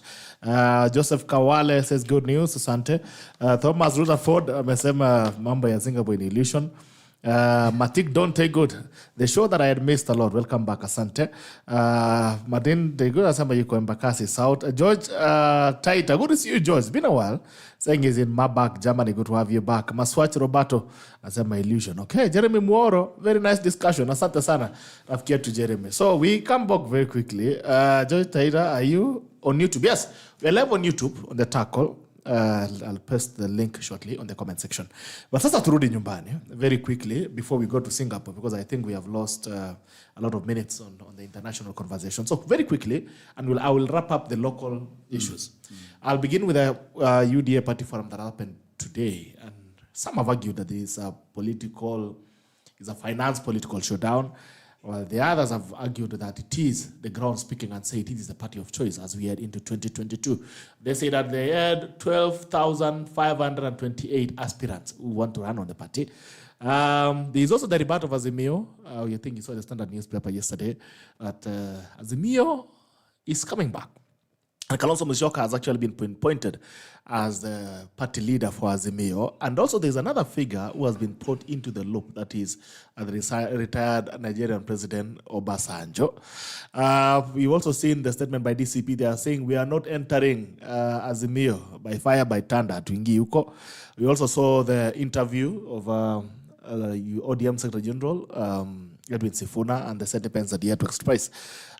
Joseph Kawale says, good news, asante. Thomas Rutherford, amesema mambo ya Singapore in illusion. Matik, don't take good. The show that I had missed a lot. Welcome back, asante. Martin, the good asamba yuko Embakasi South. George Taita, good to see you, George. It's been a while. Saying he's in Mabak, Germany. Good to have you back. Maswach Roberto, asema illusion. Okay, Jeremy Muoro, very nice discussion. Asante sana. Nafikia to Jeremy. So we come back very quickly. George Taita, are you on YouTube? Yes, we're live on YouTube on the tackle. I'll paste the link shortly on the comment section. But sasa turudi nyumbani very quickly before we go to Singapore, because I think we have lost a lot of minutes on the international conversation. So very quickly, and I will wrap up the local issues. I'll begin with the UDA party forum that happened today, and some have argued that it's a finance political showdown. Well, the others have argued that it is the ground speaking and say it is the party of choice as we head into 2022. They say that they had 12,528 aspirants who want to run on the party. There is also the rebut of Azimio. You think you saw the Standard newspaper yesterday that Azimio is coming back. And Kalonzo Musyoka has actually been pinpointed as the party leader for Azimio. And also there's another figure who has been put into the loop, that is the retired Nigerian president, Obasanjo. We've also seen the statement by DCP. They are saying we are not entering Azimio by fire, by thunder to Ingi Yuko. We also saw the interview of ODM Secretary General, Edwin Sifuna, and the sentiments that he had to express.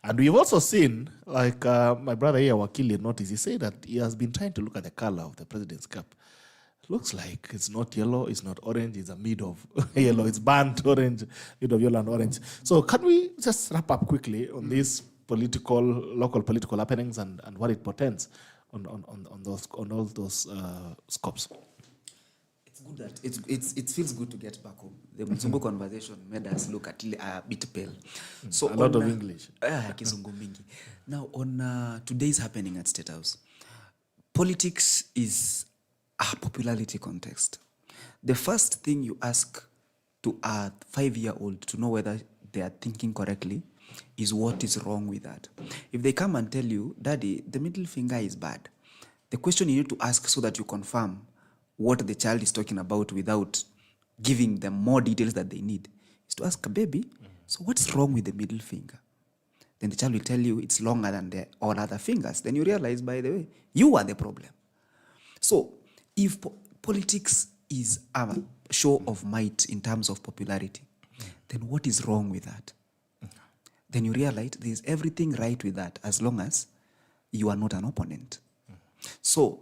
And we've also seen, like my brother here, Wakili, noticed, he said that he has been trying to look at the color of the president's cap. It looks like it's not yellow, it's not orange, it's a mid of yellow, it's burnt orange, mid of yellow and orange. So can we just wrap up quickly on these local political happenings and what it portends on all those scopes? Good that it feels good to get back home. The Mzungu conversation made us look a bit pale. So a lot of English. Kizungu mingi. Now on today's happening at State House, politics is a popularity contest. The first thing you ask to a 5-year-old to know whether they are thinking correctly is what is wrong with that. If they come and tell you, Daddy, the middle finger is bad, the question you need to ask so that you confirm what the child is talking about without giving them more details that they need is to ask, baby, so what's wrong with the middle finger? Then the child will tell you it's longer than all other fingers. Then you realize, by the way, you are the problem. So if politics is a show of might in terms of popularity, then what is wrong with that? Then you realize there's everything right with that as long as you are not an opponent. So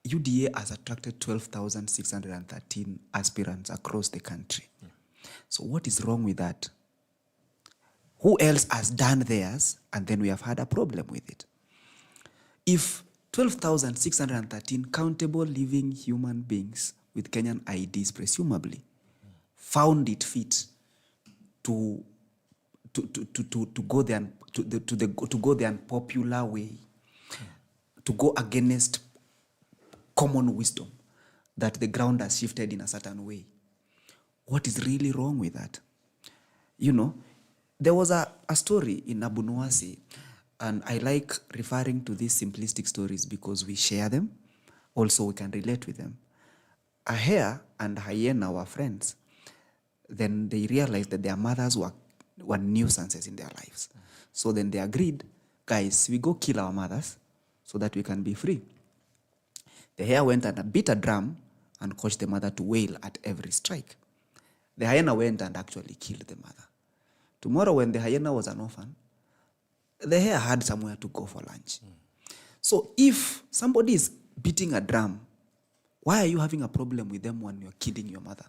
UDA has attracted 12,613 aspirants across the country. So what is wrong with that? Who else has done theirs, and then we have had a problem with it? If 12,613 countable living human beings with Kenyan IDs presumably found it fit to go the unpopular way, to go against common wisdom that the ground has shifted in a certain way. What is really wrong with that? You know, there was a story in Abu Nuwasi, and I like referring to these simplistic stories because we share them, also we can relate with them. A hare and a hyena were friends. Then they realized that their mothers were nuisances in their lives. So then they agreed, guys, we go kill our mothers so that we can be free. The hare went and beat a drum and caused the mother to wail at every strike. The hyena went and actually killed the mother. Tomorrow when the hyena was an orphan, the hair had somewhere to go for lunch. So if somebody is beating a drum, why are you having a problem with them when you're killing your mother?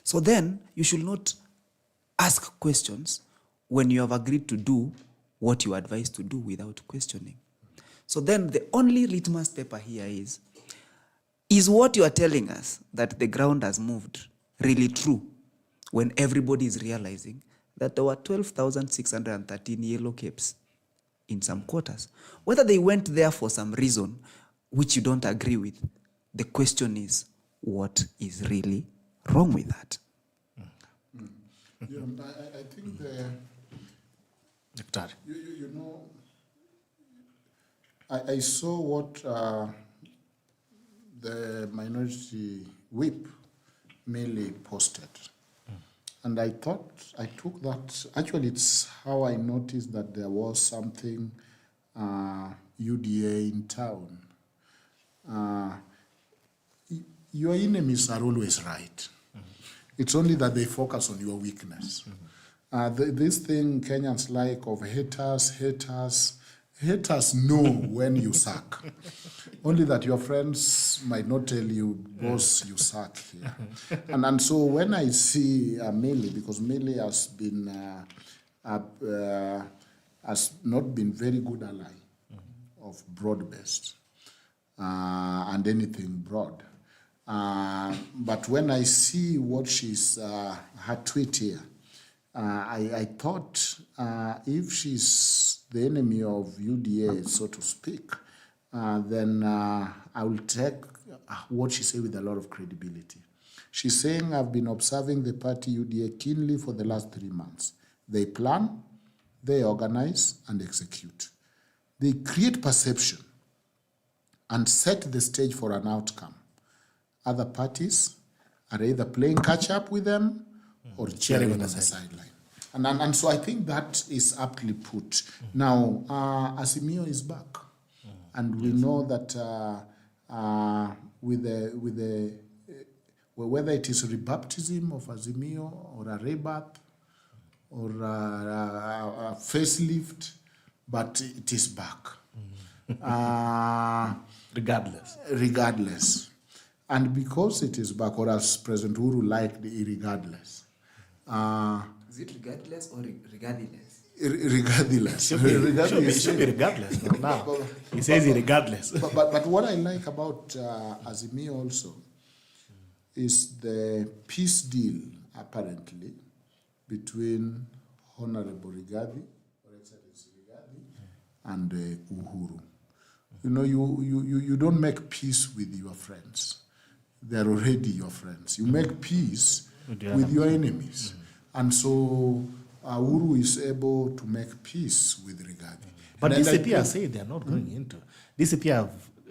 So then you should not ask questions when you have agreed to do what you are advised to do without questioning. So then the only litmus paper here is what you are telling us that the ground has moved really true when everybody is realizing that there were 12,613 yellow capes in some quarters. Whether they went there for some reason which you don't agree with, the question is, what is really wrong with that? Yeah, I think you know, I saw what the minority whip merely posted. And I took that, actually it's how I noticed that there was something UDA in town. Your enemies are always right. It's only that they focus on your weakness. This thing Kenyans like of haters know when you suck. Only that your friends might not tell you, boss, you suck here. And so when I see Millie, because Millie has been has not been very good ally of broad-based and anything broad. But when I see what she's her tweet here, I thought if she's the enemy of UDA, so to speak, then I will take what she said with a lot of credibility. She's saying, I've been observing the party UDA keenly for the last 3 months. They plan, they organize, and execute. They create perception and set the stage for an outcome. Other parties are either playing catch-up with them or cheering on the sideline. And so I think that is aptly put. Now, Azimio is back. And we know that whether it is a rebaptism of Azimio or a rebirth or a facelift, but it is back. Regardless. And because it is back, or as President Uhuru liked, irregardless. Is it regardless or regardless? Regardless. It should be regardless. Now, he says irregardless. But what I like about Azimio also is the peace deal, apparently, between Honorable Rigathi, or Excellency Rigathi, and Uhuru. You know, you don't make peace with your friends. They're already your friends. You make peace with your enemies. And so Uhuru is able to make peace with Rigathi. But DCP has said they're not going into. DCP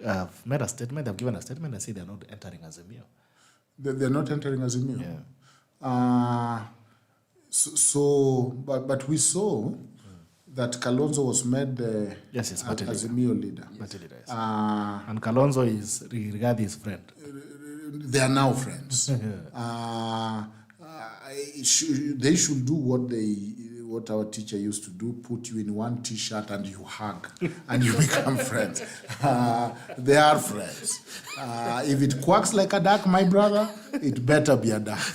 have made a statement, they've given a statement and said they're not entering Azimio. They're not entering Azimio? Yeah. But we saw that Kalonzo was made Azimio leader. Yes. And Kalonzo is Rigathi's friend. They are now friends. They should do what our teacher used to do, put you in one T-shirt and you hug and you become friends. They are friends. If it quacks like a duck, my brother, it better be a duck.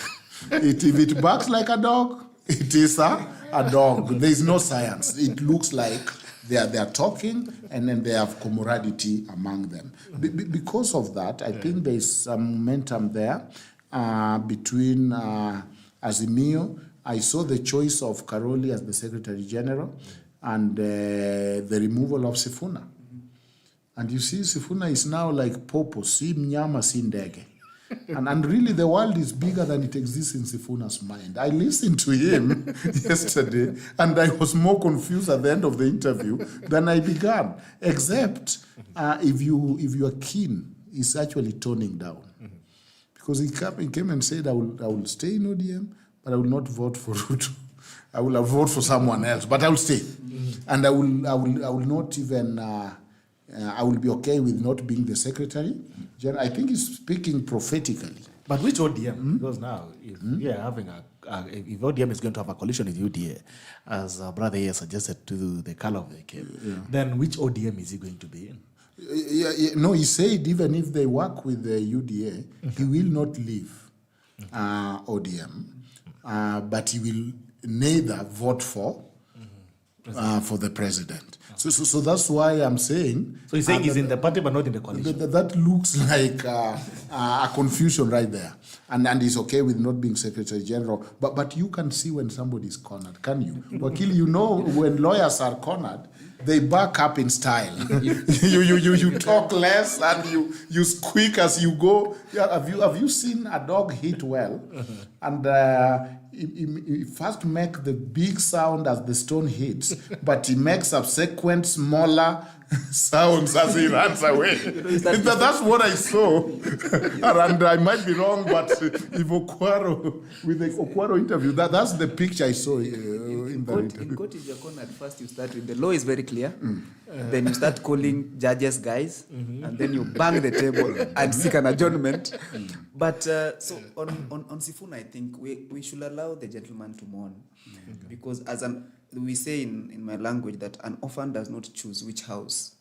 If it barks like a dog, it is a dog. There is no science. It looks like they are talking and then they have camaraderie among them. Because of that, I think there is some momentum there between Azimio. I saw the choice of Karoli as the Secretary General and the removal of Sifuna. And you see, Sifuna is now like Popo, si mnyama, si ndege. And really the world is bigger than it exists in Sifuna's mind. I listened to him yesterday and I was more confused at the end of the interview than I began. Except if you are keen, he's actually toning down. Because he came and said, I will stay in ODM, but I will not vote for Ruto. I will vote for someone else, but I will stay. And I will not even, I will be okay with not being the secretary. I think he's speaking prophetically. But which ODM? Because now, if we are having if ODM is going to have a coalition with UDA, as our brother here suggested to the color of the cape, then which ODM is he going to be in? No, he said even if they work with the UDA, he will not leave ODM, but he will neither vote for the president. So that's why I'm saying. So he's saying he's in the party but not in the coalition. That looks like a confusion right there, and he's okay with not being Secretary General. But you can see when somebody is cornered, can you? Wakili, you know when lawyers are cornered, they back up in style. you talk less and you squeak as you go. Yeah, have you seen a dog hit well? And he first make the big sound as the stone hits, but he makes subsequent smaller sounds as he runs away. That's what I saw. And I might be wrong, but if Okwaro, with the Okwaro interview, that's the picture I saw in the interview. In court, if you're cornered, first you start with the law is very clear. Then you start calling judges guys, and then you bang the table and seek an adjournment. But so on Sifuna, I think we should allow the gentleman to mourn, because we say in my language that an orphan does not choose which house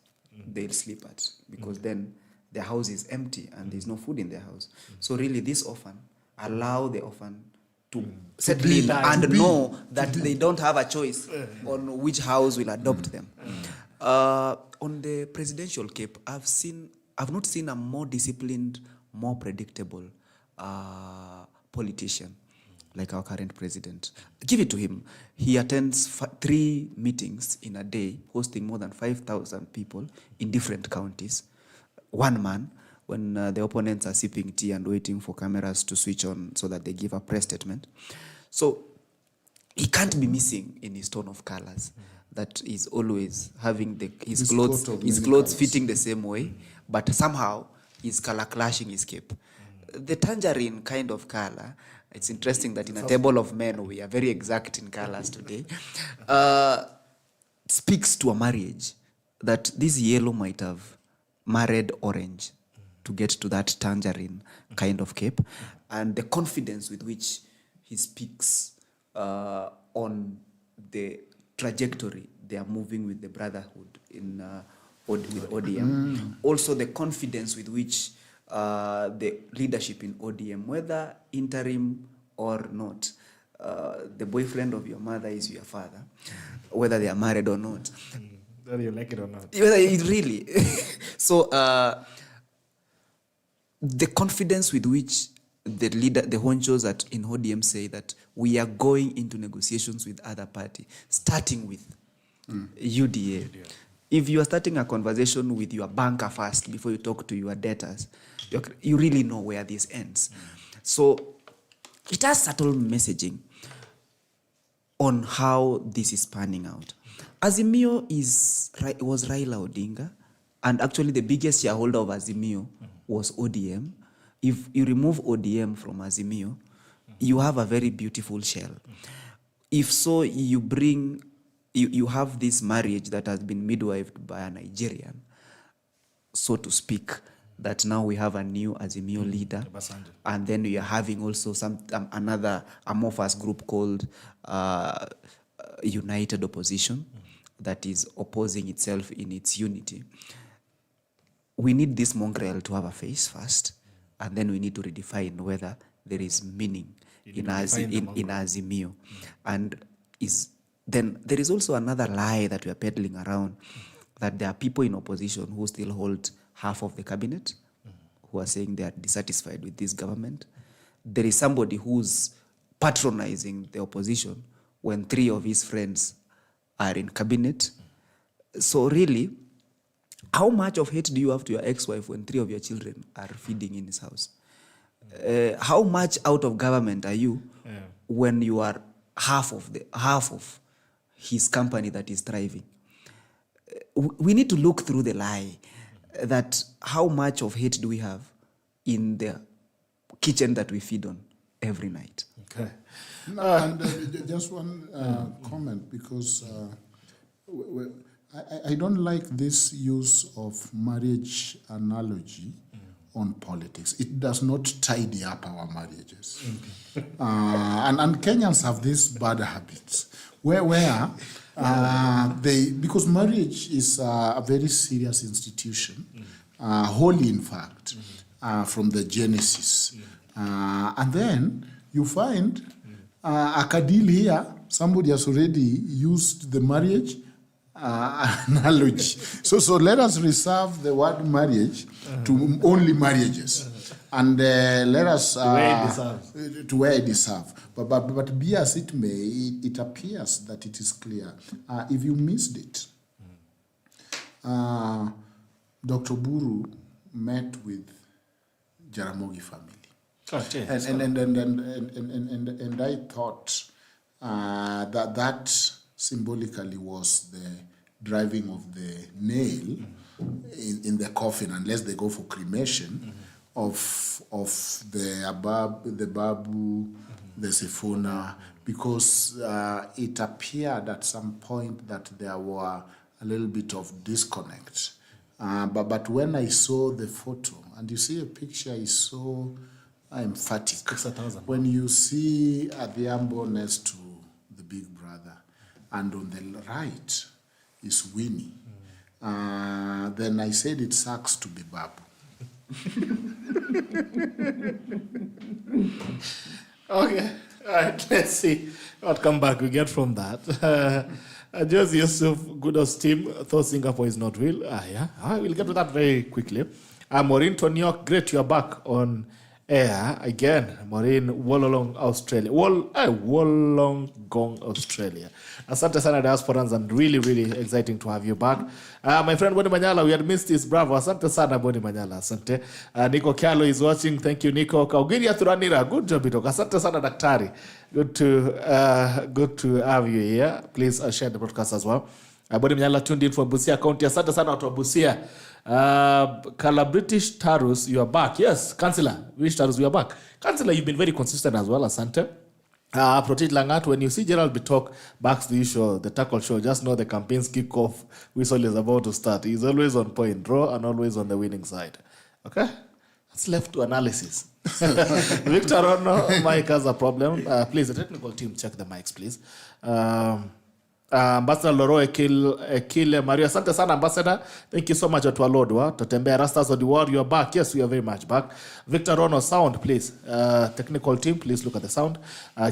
they'll sleep at, because then their house is empty and there's no food in their house. So really, this orphan, allow the orphan to settle in and know that they don't have a choice on which house will adopt them. On the presidential cape, I've not seen a more disciplined, more predictable politician like our current president. Give it to him. He attends 3 meetings in a day, hosting more than 5,000 people in different counties. One man, when the opponents are sipping tea and waiting for cameras to switch on so that they give a press statement. So he can't be missing in his tone of colors. That is always having his clothes fitting the same way, but somehow he's color clashing his cape. The tangerine kind of color, it's interesting that in a table of men, we are very exact in colors today, speaks to a marriage that this yellow might have married orange to get to that tangerine kind of cape, and the confidence with which he speaks on the trajectory they are moving with the brotherhood with ODM. Also the confidence with which the leadership in ODM, whether interim or not, the boyfriend of your mother is your father, whether they are married or not. Whether you like it or not. Really. So the confidence with which the honchos in ODM say that we are going into negotiations with other party, starting with UDA. If you are starting a conversation with your banker first before you talk to your debtors, you really know where this ends. So it has subtle messaging on how this is panning out. Azimio was Raila Odinga, and actually the biggest shareholder of Azimio was ODM. If you remove ODM from Azimio, you have a very beautiful shell. If so, you have this marriage that has been midwifed by a Nigerian, so to speak, that now we have a new Azimio leader. And then we are having also another amorphous group called United Opposition that is opposing itself in its unity. We need this mongrel to have a face first, and then we need to redefine whether there is meaning in Azimio. And then there is also another lie that we are peddling around, that there are people in opposition who still hold half of the cabinet, who are saying they are dissatisfied with this government. There is somebody who's patronizing the opposition when 3 of his friends are in cabinet. So really, how much of hate do you have to your ex-wife when 3 of your children are feeding in his house? How much out of government are you when you are half of his company that is thriving? We need to look through the lie that how much of hate do we have in the kitchen that we feed on every night. Okay. And just one comment, because I don't like this use of marriage analogy on politics. It does not tidy up our marriages. And Kenyans have these bad habits where because marriage is a very serious institution, holy in fact, from the Genesis. And then you find a kadil here, somebody has already used the marriage analogy. So let us reserve the word marriage to only marriages. And let us to where it deserves. But be as it may, it appears that it is clear. If you missed it, Dr. Buru met with Jaramogi family, and I thought that symbolically was the driving of the nail in the coffin, unless they go for cremation. Of the Babu, the Sifuna, because it appeared at some point that there were a little bit of disconnect. But when I saw the photo, and you see a picture is so emphatic. When you see Adhiambo next to the big brother, and on the right is Winnie, then I said it sucks to be Babu. Okay, all right, let's see what comeback we get from that. Just Yusuf, Goodall's team thought Singapore is not real. Yeah, we'll get to that very quickly. Maureen Tonyok, great, you're back on air again. Maureen, Wollongong, Australia. Wollongong, Australia. Asante sana diasporans, and really, really exciting to have you back. My friend Boni Manyala, we had missed this. Bravo. Asante sana Boni Manyala. Asante. Nico Kialo is watching. Thank you, Nico. Kaugiria Turanira. Good job, BITOK. Asante sana Daktari. Good to have you here. Please share the broadcast as well. Boni Manyala tuned in from Busia County. Asante sana watu wa Busia. Kala British Tarus, you are back. Yes, Councillor. British Tarus, you are back. Councillor, you've been very consistent as well, Asante. Protect Langat, when you see Gerald BITOK backs the issue, the tackle show, just know the campaign's kickoff whistle is about to start. He's always on point, draw, and always on the winning side. Okay? That's left to analysis. Victor Rono, Mike has a problem. Please, the technical team, check the mics, please. Ambassador Loro Ekile Maria. Asante sana, Ambassador. Thank you so much to our Lord. Totembea Rastas of the world, you are back. Yes, we are very much back. Victor Rono, sound, please. Technical team, please look at the sound.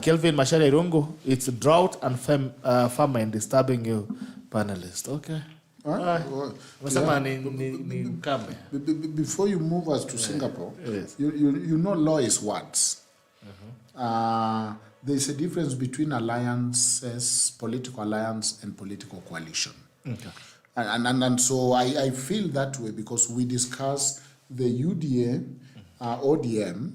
Kelvin Mashari Irungu, it's drought and famine disturbing you, panelists. Okay. Before you move us to Singapore, yes. you know law is words. There's a difference between alliances, political alliance, and political coalition. Okay. And so I feel that way because we discuss the UDA, ODM,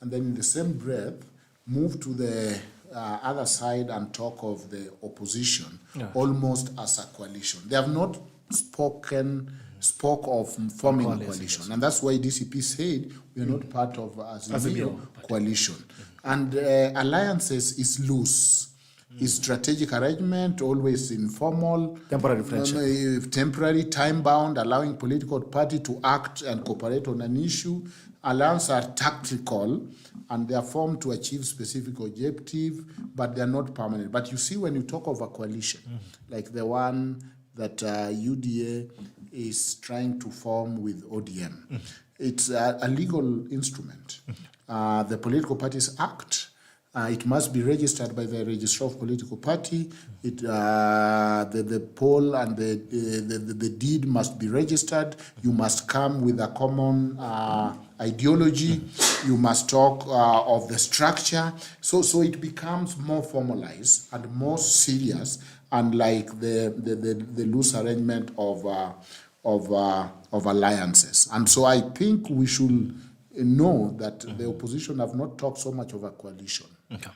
and then in the same breath, move to the other side and talk of the opposition, almost as a coalition. They have not spoke of forming a coalition. And that's why DCP said we are not part of Azimio coalition. And alliances is loose. Is strategic arrangement, always informal, temporary friendship, temporary, time-bound, allowing political party to act and cooperate on an issue. Alliances are tactical, and they are formed to achieve specific objective, but they are not permanent. But you see, when you talk of a coalition, like the one that UDA is trying to form with ODM, it's a legal instrument. The political parties act. It must be registered by the registrar of political party. The poll and the deed must be registered. You must come with a common ideology. You must talk of the structure. So it becomes more formalized and more serious, unlike the loose arrangement of alliances. And so I think we should know that the opposition have not talked so much of a coalition. Okay.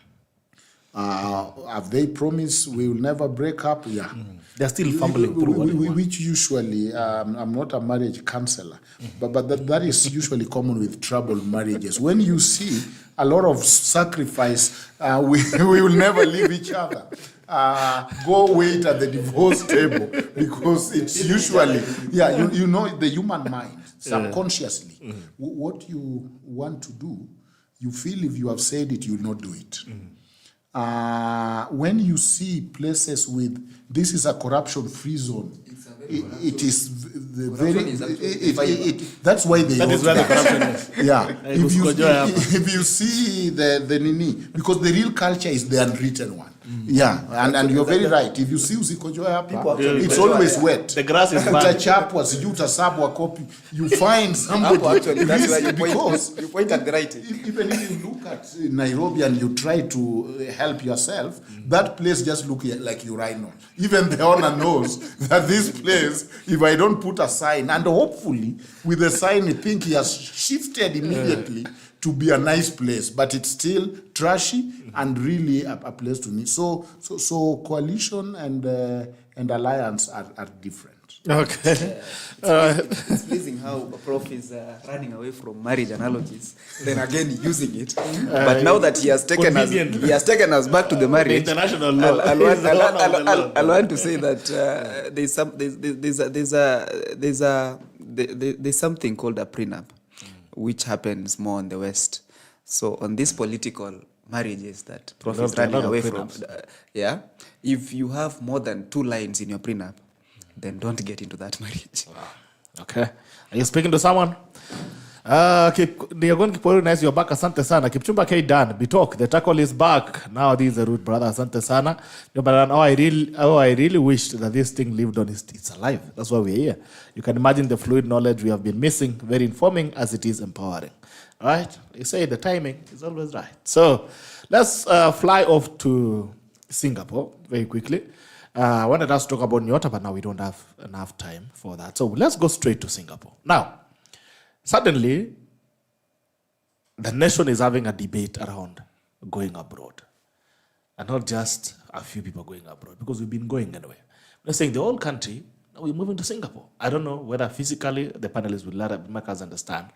Have they promised we will never break up? Yeah. They're still fumbling through. Which usually, I'm not a marriage counselor, but that is usually common with troubled marriages. When you see a lot of sacrifice, we will never leave each other. go wait at the divorce table, because it's usually, you know, the human mind, subconsciously, what you want to do, you feel if you have said it, you will not do it. When you see places with, this is a corruption-free zone, it is the very, that's why they That is where the corruption is. yeah. If you see the nini, because the real culture is the unwritten one. Yeah, and you're very right. If you see usikojoa hapa, it's always wet. The grass is bad. Utachapwa, sijui utasabwa copy. You find somebody. Actually, that's why you because you point at the right. even if you look at Nairobi and you try to help yourself, that place just look like urinal. Even the owner knows that this place, if I don't put a sign, and hopefully with the sign, I think he has shifted immediately to be a nice place, but it's still trashy and really a place to meet. So coalition and alliance are different. Okay. It's pleasing how Prof is running away from marriage analogies, then again using it. But now that he has taken us back to the marriage, The international law. I'll want to say that there's something called a prenup, which happens more in the West. So on these political marriages that Prof is running away from, if you have more than 2 lines in your prenup, then don't get into that marriage. Okay. Are you speaking to someone? Diagon Kipori, nice, you're back. Asante sana. Kipchumba K. Dan, BITOK, the tackle is back. Now this is the root, brother. Asante sana. I really wish that this thing lived on. It's alive. That's why we're here. You can imagine the fluid knowledge we have been missing, very informing as it is empowering. All right? You say the timing is always right. So let's fly off to Singapore very quickly. I wanted us to talk about Nyota, but now we don't have enough time for that. So let's go straight to Singapore. Now, suddenly, the nation is having a debate around going abroad. And not just a few people going abroad, because we've been going anyway. We're saying the whole country, now we're moving to Singapore. I don't know whether physically the panelists will make us understand,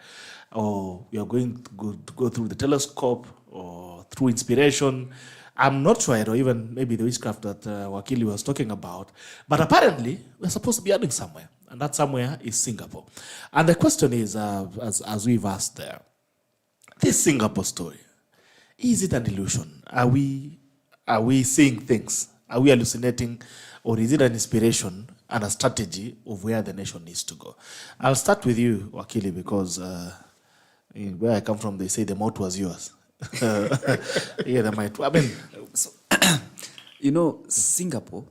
or we are going to go through the telescope or through inspiration. I'm not sure, or even maybe the witchcraft that Wakili was talking about. But apparently, we're supposed to be heading somewhere. And that somewhere is Singapore. And the question is, as we've asked there, this Singapore story, is it an illusion? Are we seeing things? Are we hallucinating? Or is it an inspiration and a strategy of where the nation needs to go? I'll start with you, Wakili, because where I come from, they say the moat was yours. Yeah, they might. I mean, so, Singapore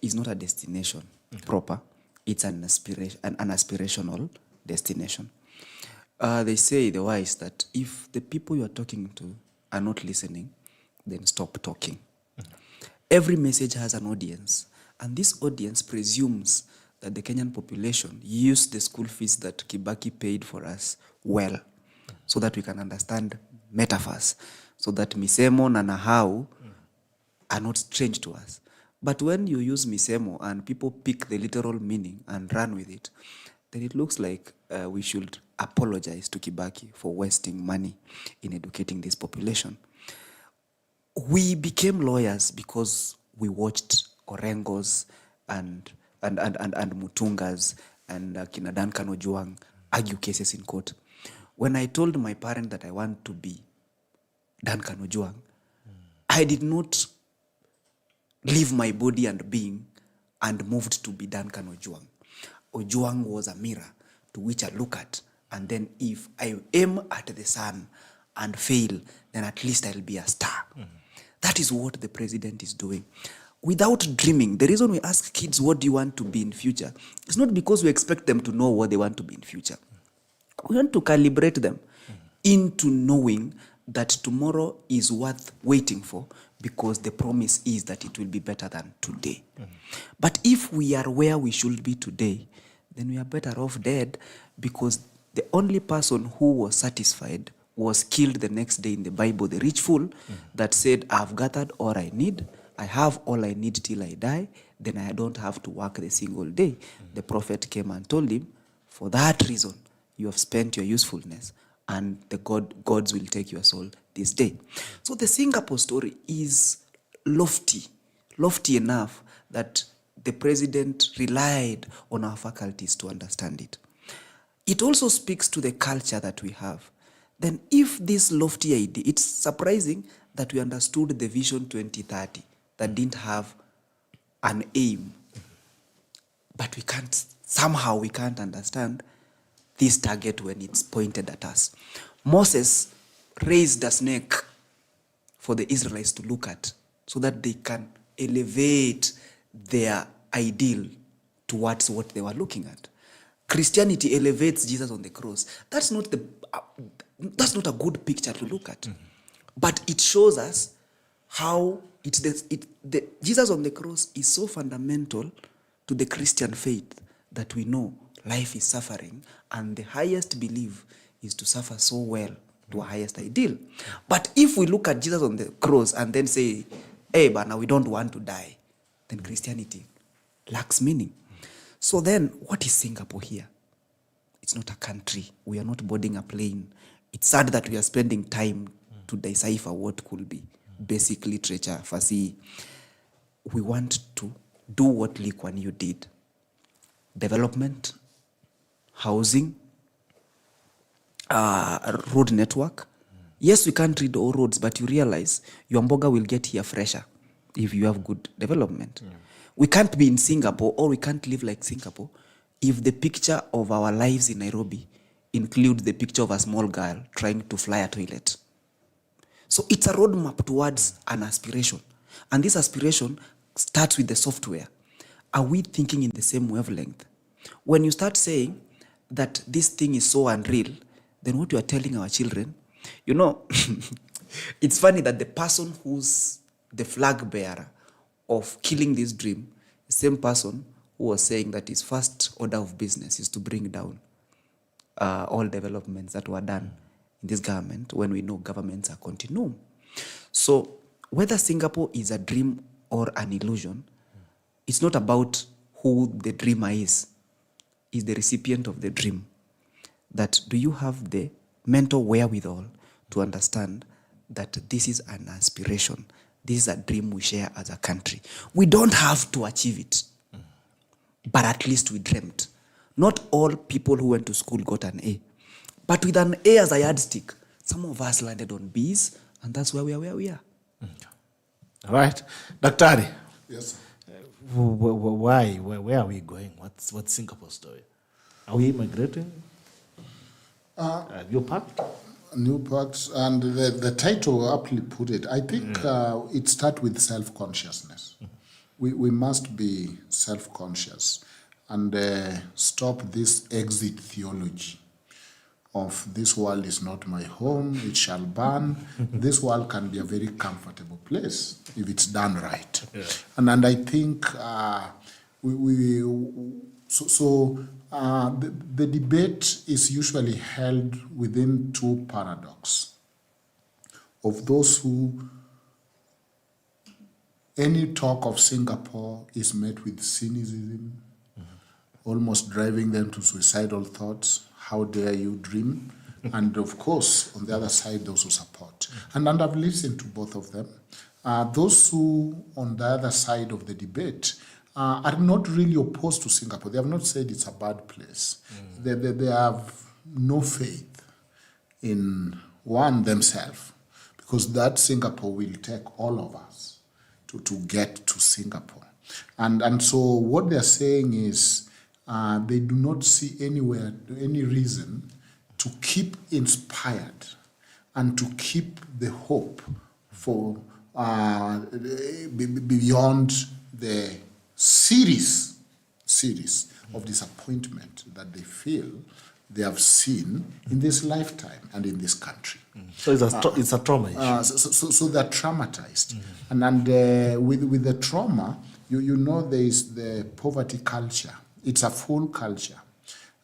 is not a destination proper. It's an aspirational destination. They say, the wise, that if the people you are talking to are not listening, then stop talking. Every message has an audience, and this audience presumes that the Kenyan population used the school fees that Kibaki paid for us well, so that we can understand metaphors, so that misemo na nahau are not strange to us. But when you use misemo and people pick the literal meaning and run with it, then it looks like we should apologize to Kibaki for wasting money in educating this population. We became lawyers because we watched Orengos and Mutungas and Kina DUNCAN OJWANG argue cases in court. When I told my parent that I want to be DUNCAN OJWANG, I did not leave my body and being and moved to be DUNCAN OJWANG. OJWANG was a mirror to which I look at, and then if I aim at the sun and fail, then at least I'll be a star. That is what the president is doing. Without dreaming, the reason we ask kids, what do you want to be in future? It's not because we expect them to know what they want to be in future. We want to calibrate them into knowing that tomorrow is worth waiting for, because the promise is that it will be better than today. But if we are where we should be today, then we are better off dead, because the only person who was satisfied was killed the next day in the Bible, the rich fool that said, I've gathered all I need, I have all I need till I die, then I don't have to work the single day. The prophet came and told him, for that reason, you have spent your usefulness, and the gods will take your soul this day. So the Singapore story is lofty lofty enough that the president relied on our faculties to understand it. It also speaks to the culture that we have. Then if this lofty idea, it's surprising that we understood the Vision 2030 that didn't have an aim, but somehow we can't understand this target when it's pointed at us. Moses raised a snake for the Israelites to look at so that they can elevate their ideal towards what they were looking at. Christianity elevates Jesus on the cross. That's not a good picture to look at. But it shows us how Jesus on the cross is so fundamental to the Christian faith that we know life is suffering, and the highest belief is to suffer so well to a highest ideal. But if we look at Jesus on the cross and then say, hey, but now we don't want to die, then Christianity lacks meaning. So then, what is Singapore here? It's not a country. We are not boarding a plane. It's sad that we are spending time to decipher what could be basic literature, fasihi. We want to do what Lee Kuan Yew did. Development, housing, road network. Yes, we can't read all roads, but you realize your mboga will get here fresher if you have good development. We can't be in Singapore, or we can't live like Singapore if the picture of our lives in Nairobi includes the picture of a small girl trying to fly a toilet. So it's a roadmap towards an aspiration. And this aspiration starts with the software. Are we thinking in the same wavelength? When you start saying that this thing is so unreal, then what you are telling our children, it's funny that the person who's the flag bearer of killing this dream, the same person who was saying that his first order of business is to bring down all developments that were done in this government, when we know governments are continuum. So whether Singapore is a dream or an illusion, it's not about who the dreamer is the recipient of the dream. That do you have the mental wherewithal to understand that this is an aspiration, this is a dream we share as a country. We don't have to achieve it, but at least we dreamt. Not all people who went to school got an A, but with an A as a yardstick, some of us landed on Bs, and that's where we are where we are. All right. Daktari. Yes, sir. Why? Where are we going? What's Singapore's story? Are we immigrating? New pact? New pacts, and the title aptly put it. I think it starts with self-consciousness. We must be self-conscious and stop this exit theology of this world is not my home, it shall burn. This world can be a very comfortable place if it's done right. Yeah. And I think the debate is usually held within two paradoxes of those who any talk of Singapore is met with cynicism, almost driving them to suicidal thoughts. How dare you dream? And of course, on the other side, those who support. And I've listened to both of them. Those who, on the other side of the debate, are not really opposed to Singapore. They have not said it's a bad place. They have no faith in one themselves, because that Singapore will take all of us to get to Singapore. And so what they're saying is they do not see anywhere, any reason to keep inspired and to keep the hope for beyond the series of disappointment that they feel they have seen in this lifetime and in this country. So it's a trauma issue. So they're traumatized. And with the trauma, you know there is the poverty culture. It's a full culture.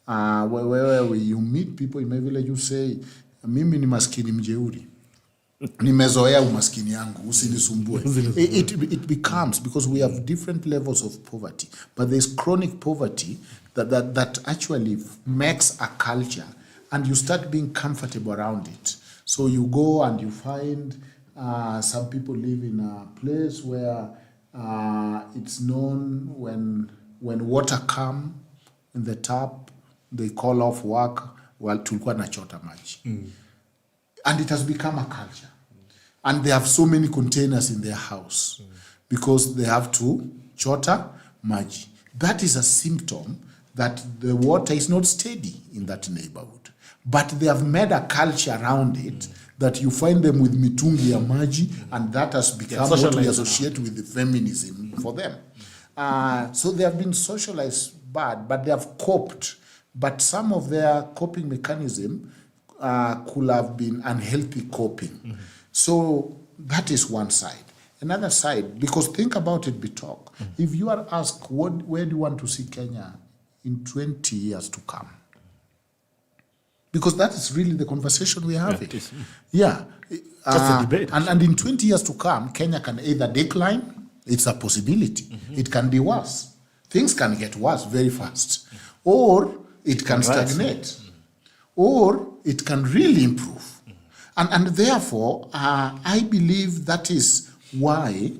Where you meet people in my village, you say, mimi ni maskini mjeuri. Nimezoea umaskini yangu, usinisumbue. It becomes, because we have different levels of poverty, but there's chronic poverty that actually makes a culture, and you start being comfortable around it. So you go and you find some people live in a place where It's known when water come in the tap, they call off work, well, tulikuwa nachota maji. And it has become a culture. And they have so many containers in their house because they have to chota maji. That is a symptom that the water is not steady in that neighborhood. But they have made a culture around it that you find them with mitungi ya maji, and that has become what we associate with the feminism for them. So they have been socialized bad, but they have coped. But some of their coping mechanism could have been unhealthy coping. So that is one side. Another side, because think about it, BITOK. If you are asked, where do you want to see Kenya in 20 years to come? Because that is really the conversation we are having. Yeah. That's a debate. And in 20 years to come, Kenya can either decline, it's a possibility. It can be worse. Things can get worse very fast. Or it can stagnate. Or it can really improve. And therefore, I believe that is why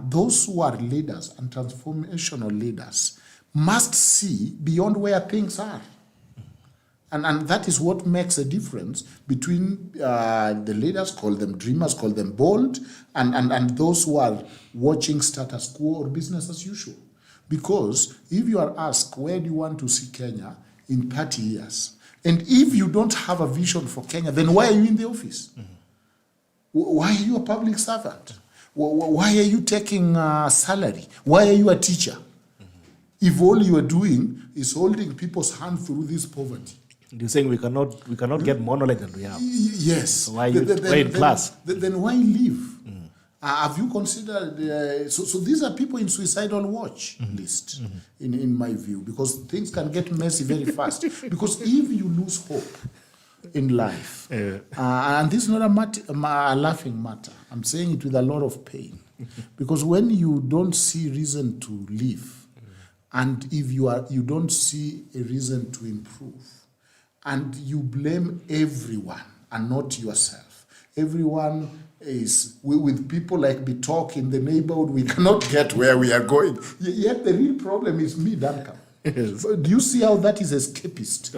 those who are leaders and transformational leaders must see beyond where things are. And that is what makes a difference between the leaders, call them dreamers, call them bold, and those who are watching status quo or business as usual. Because if you are asked, where do you want to see Kenya in 30 years? And if you don't have a vision for Kenya, then why are you in the office? Why are you a public servant? Why are you taking salary? Why are you a teacher? If all you are doing is holding people's hand through this poverty. You're saying we cannot get more knowledge than we have. Yes. So why in class? Then why live? Have you considered? So these are people in suicidal watch list, in my view, because things can get messy very fast. Because if you lose hope in life, and this is not a laughing matter, I'm saying it with a lot of pain, because when you don't see reason to live, and if you don't see a reason to improve, and you blame everyone and not yourself. Everyone is, with people like BITOK in the neighborhood, we cannot get where we are going. Yet the real problem is me, Duncan. Yes. Do you see how that is escapist?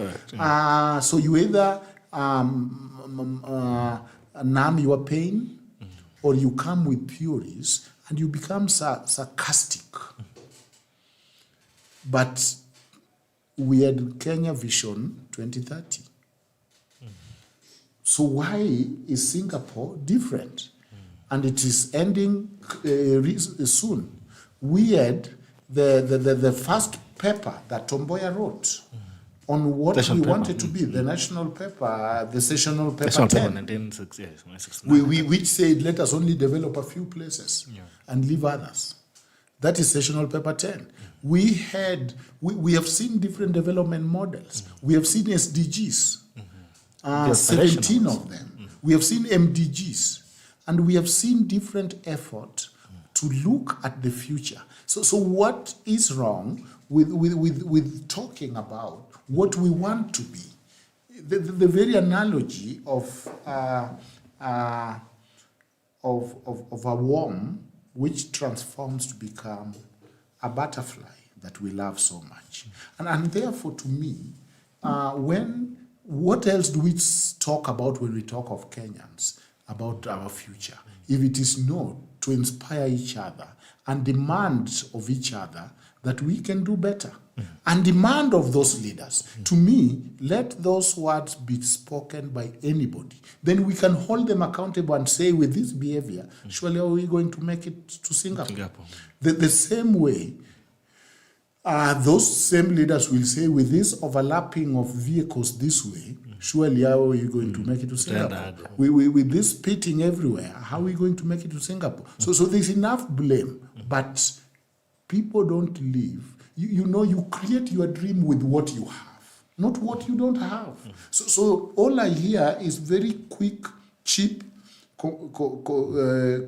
So you either numb your pain, or you come with theories and you become sarcastic. But we had Kenya Vision 2030. So why is Singapore different? And it is ending soon. We had the first paper that Tomboya wrote on what we wanted to be, the national paper, the sessional paper 10. Which said, let us only develop a few places and leave others. That is sessional paper 10. We have seen different development models. We have seen SDGs, 17 of them. We have seen MDGs, and we have seen different effort to look at the future. So what is wrong with talking about what we want to be? The very analogy of a worm which transforms to become a butterfly that we love so much. And therefore, to me, what else do we talk about when we talk of Kenyans, about our future, if it is not to inspire each other and demand of each other that we can do better, and demand of those leaders? To me, let those words be spoken by anybody. Then we can hold them accountable and say, with this behavior, surely are we going to make it to Singapore? The same way, those same leaders will say, with this overlapping of vehicles this way, surely how are you going to make it to Singapore? With this pitting everywhere, how are we going to make it to Singapore? So there's enough blame, but people don't live. You create your dream with what you have, not what you don't have. So all I hear is very quick, cheap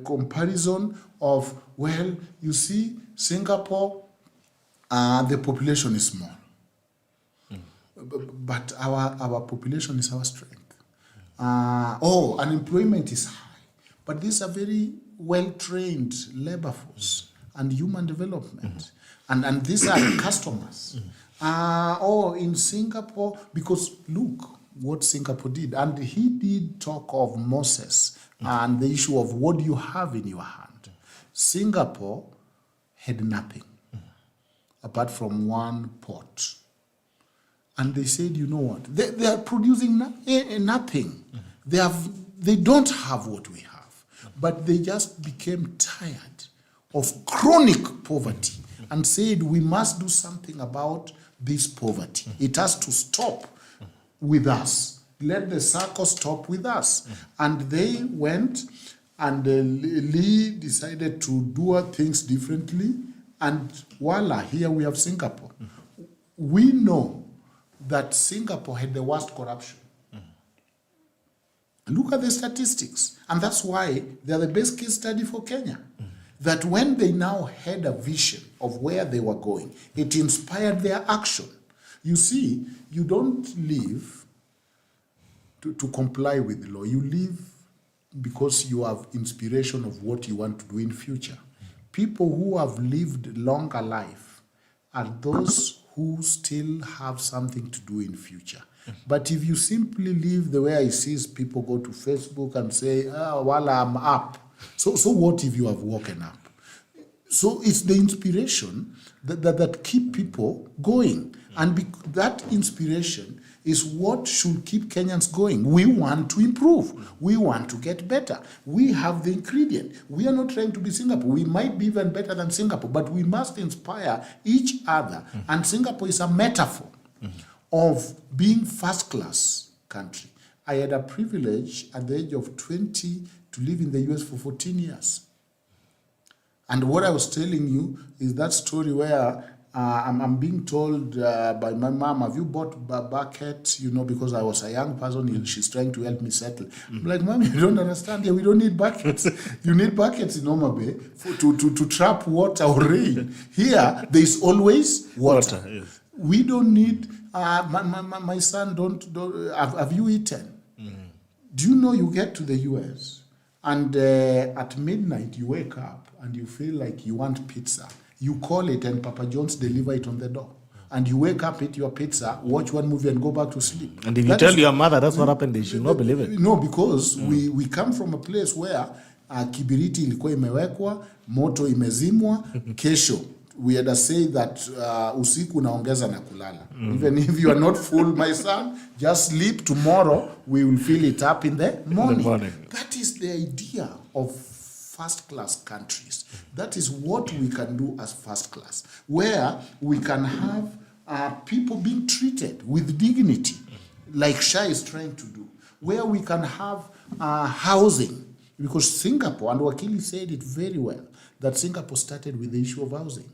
comparison of, well, you see, Singapore, the population is small. But our population is our strength. Unemployment is high. But these are very well-trained labor force and human development. And these are customers. Or in Singapore, because look what Singapore did. And he did talk of Moses and the issue of what do you have in your hand. Singapore had nothing apart from one pot. And they said, you know what? They are producing nothing. They don't have what we have. But they just became tired of chronic poverty and said, we must do something about this poverty. It has to stop with us. Let the circle stop with us. And they went, and Lee decided to do things differently. And voila, here we have Singapore. We know that Singapore had the worst corruption. Look at the statistics. And that's why they are the best case study for Kenya. That when they now had a vision of where they were going, it inspired their action. You see, you don't live to comply with the law. You live because you have inspiration of what you want to do in future. People who have lived longer life are those who still have something to do in future. But if you simply live the way I see people go to Facebook and say, well, I'm up. So what if you have woken up? So it's the inspiration that keep people going. And that inspiration is what should keep Kenyans going. We want to improve. We want to get better. We have the ingredient. We are not trying to be Singapore. We might be even better than Singapore, but we must inspire each other. And Singapore is a metaphor of being first-class country. I had a privilege at the age of 20 to live in the US for 14 years. And what I was telling you is that story where I'm being told by my mom, have you bought a bucket? You know, because I was a young person, she's trying to help me settle. I'm like, Mom, you don't understand. Yeah, we don't need buckets. You need buckets in Homa Bay to trap water or rain. Here, there's always water. Yes. We don't need, my son, have you eaten? Do you know you get to the US and at midnight you wake up and you feel like you want pizza? You call it and Papa John's deliver it on the door. And you wake up, eat your pizza, watch one movie and go back to sleep. And if you tell your mother that's what happened, they should not believe it. No, because we come from a place where kibiriti ilikuwa imewekwa, moto imezimwa, kesho. We had to say that usiku naongeza na kulala. Even if you are not full, my son, just sleep. Tomorrow we will fill it up in the morning. That is the idea of first-class countries. That is what we can do as first class, where we can have people being treated with dignity, like Shah is trying to do, where we can have housing, because Singapore, and Wakili said it very well, that Singapore started with the issue of housing.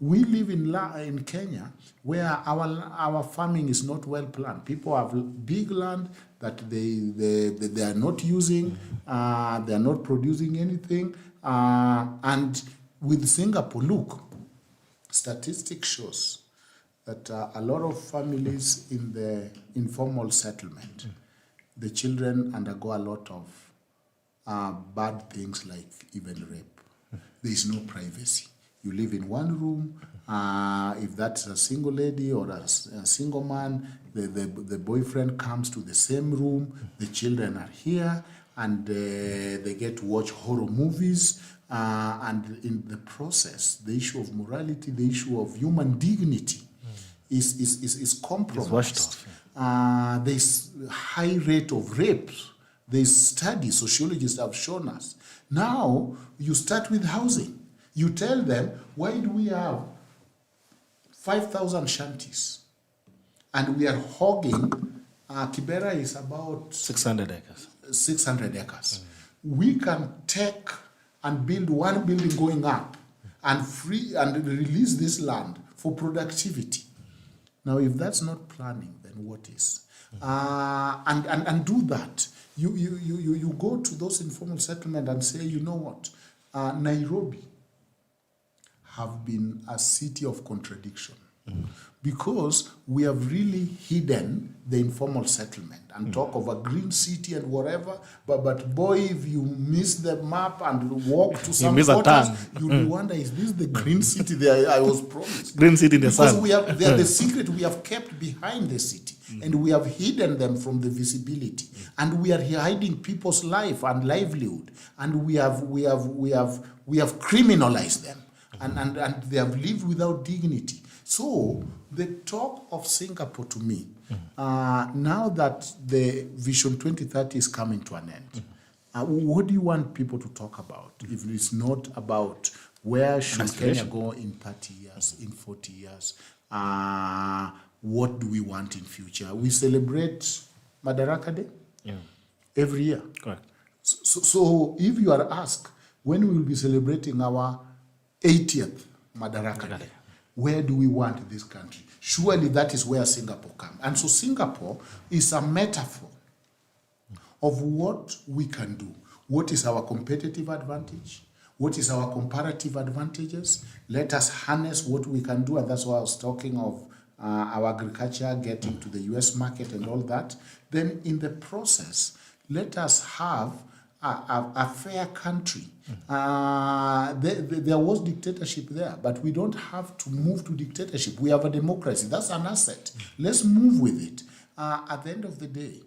We live in Kenya, where our farming is not well planned. People have big land that they are not using, they are not producing anything. And with Singapore, look, statistics shows that a lot of families in the informal settlement, the children undergo a lot of bad things like even rape. There is no privacy. You live in one room. If that's a single lady or a single man, the boyfriend comes to the same room. The children are here, and they get to watch horror movies. And in the process, the issue of morality, the issue of human dignity is compromised. There's high rate of rape. There's studies, sociologists have shown us. Now, you start with housing. You tell them, why do we have 5,000 shanties? And we are hogging, Kibera is about 600 acres. 600 acres. We can take and build one building going up and free and release this land for productivity. Now, if that's not planning, then what is? And do that. You go to those informal settlements and say, you know what? Nairobi have been a city of contradiction. because we have really hidden the informal settlement and talk of a green city and whatever. But boy, if you miss the map and walk to some miss a quarters, turn. you'll wonder, is this the green city that I was promised? Green city in the Because sun. they are the secret we have kept behind the city, and we have hidden them from the visibility, and we are hiding people's life and livelihood, and we have criminalized them, and they have lived without dignity. So the talk of Singapore to me, now that the Vision 2030 is coming to an end, what do you want people to talk about if it's not about where should Kenya go in 30 years, in 40 years? What do we want in future? We celebrate Madaraka Day every year. Correct. So if you are asked when we will be celebrating our 80th Madaraka Day, where do we want this country? Surely that is where Singapore comes. And so Singapore is a metaphor of what we can do. What is our competitive advantage? What is our comparative advantages? Let us harness what we can do. And that's why I was talking of our agriculture getting to the US market and all that. Then in the process, let us have a fair country. There was dictatorship there, but we don't have to move to dictatorship. We have a democracy. That's an asset. Let's move with it. At the end of the day,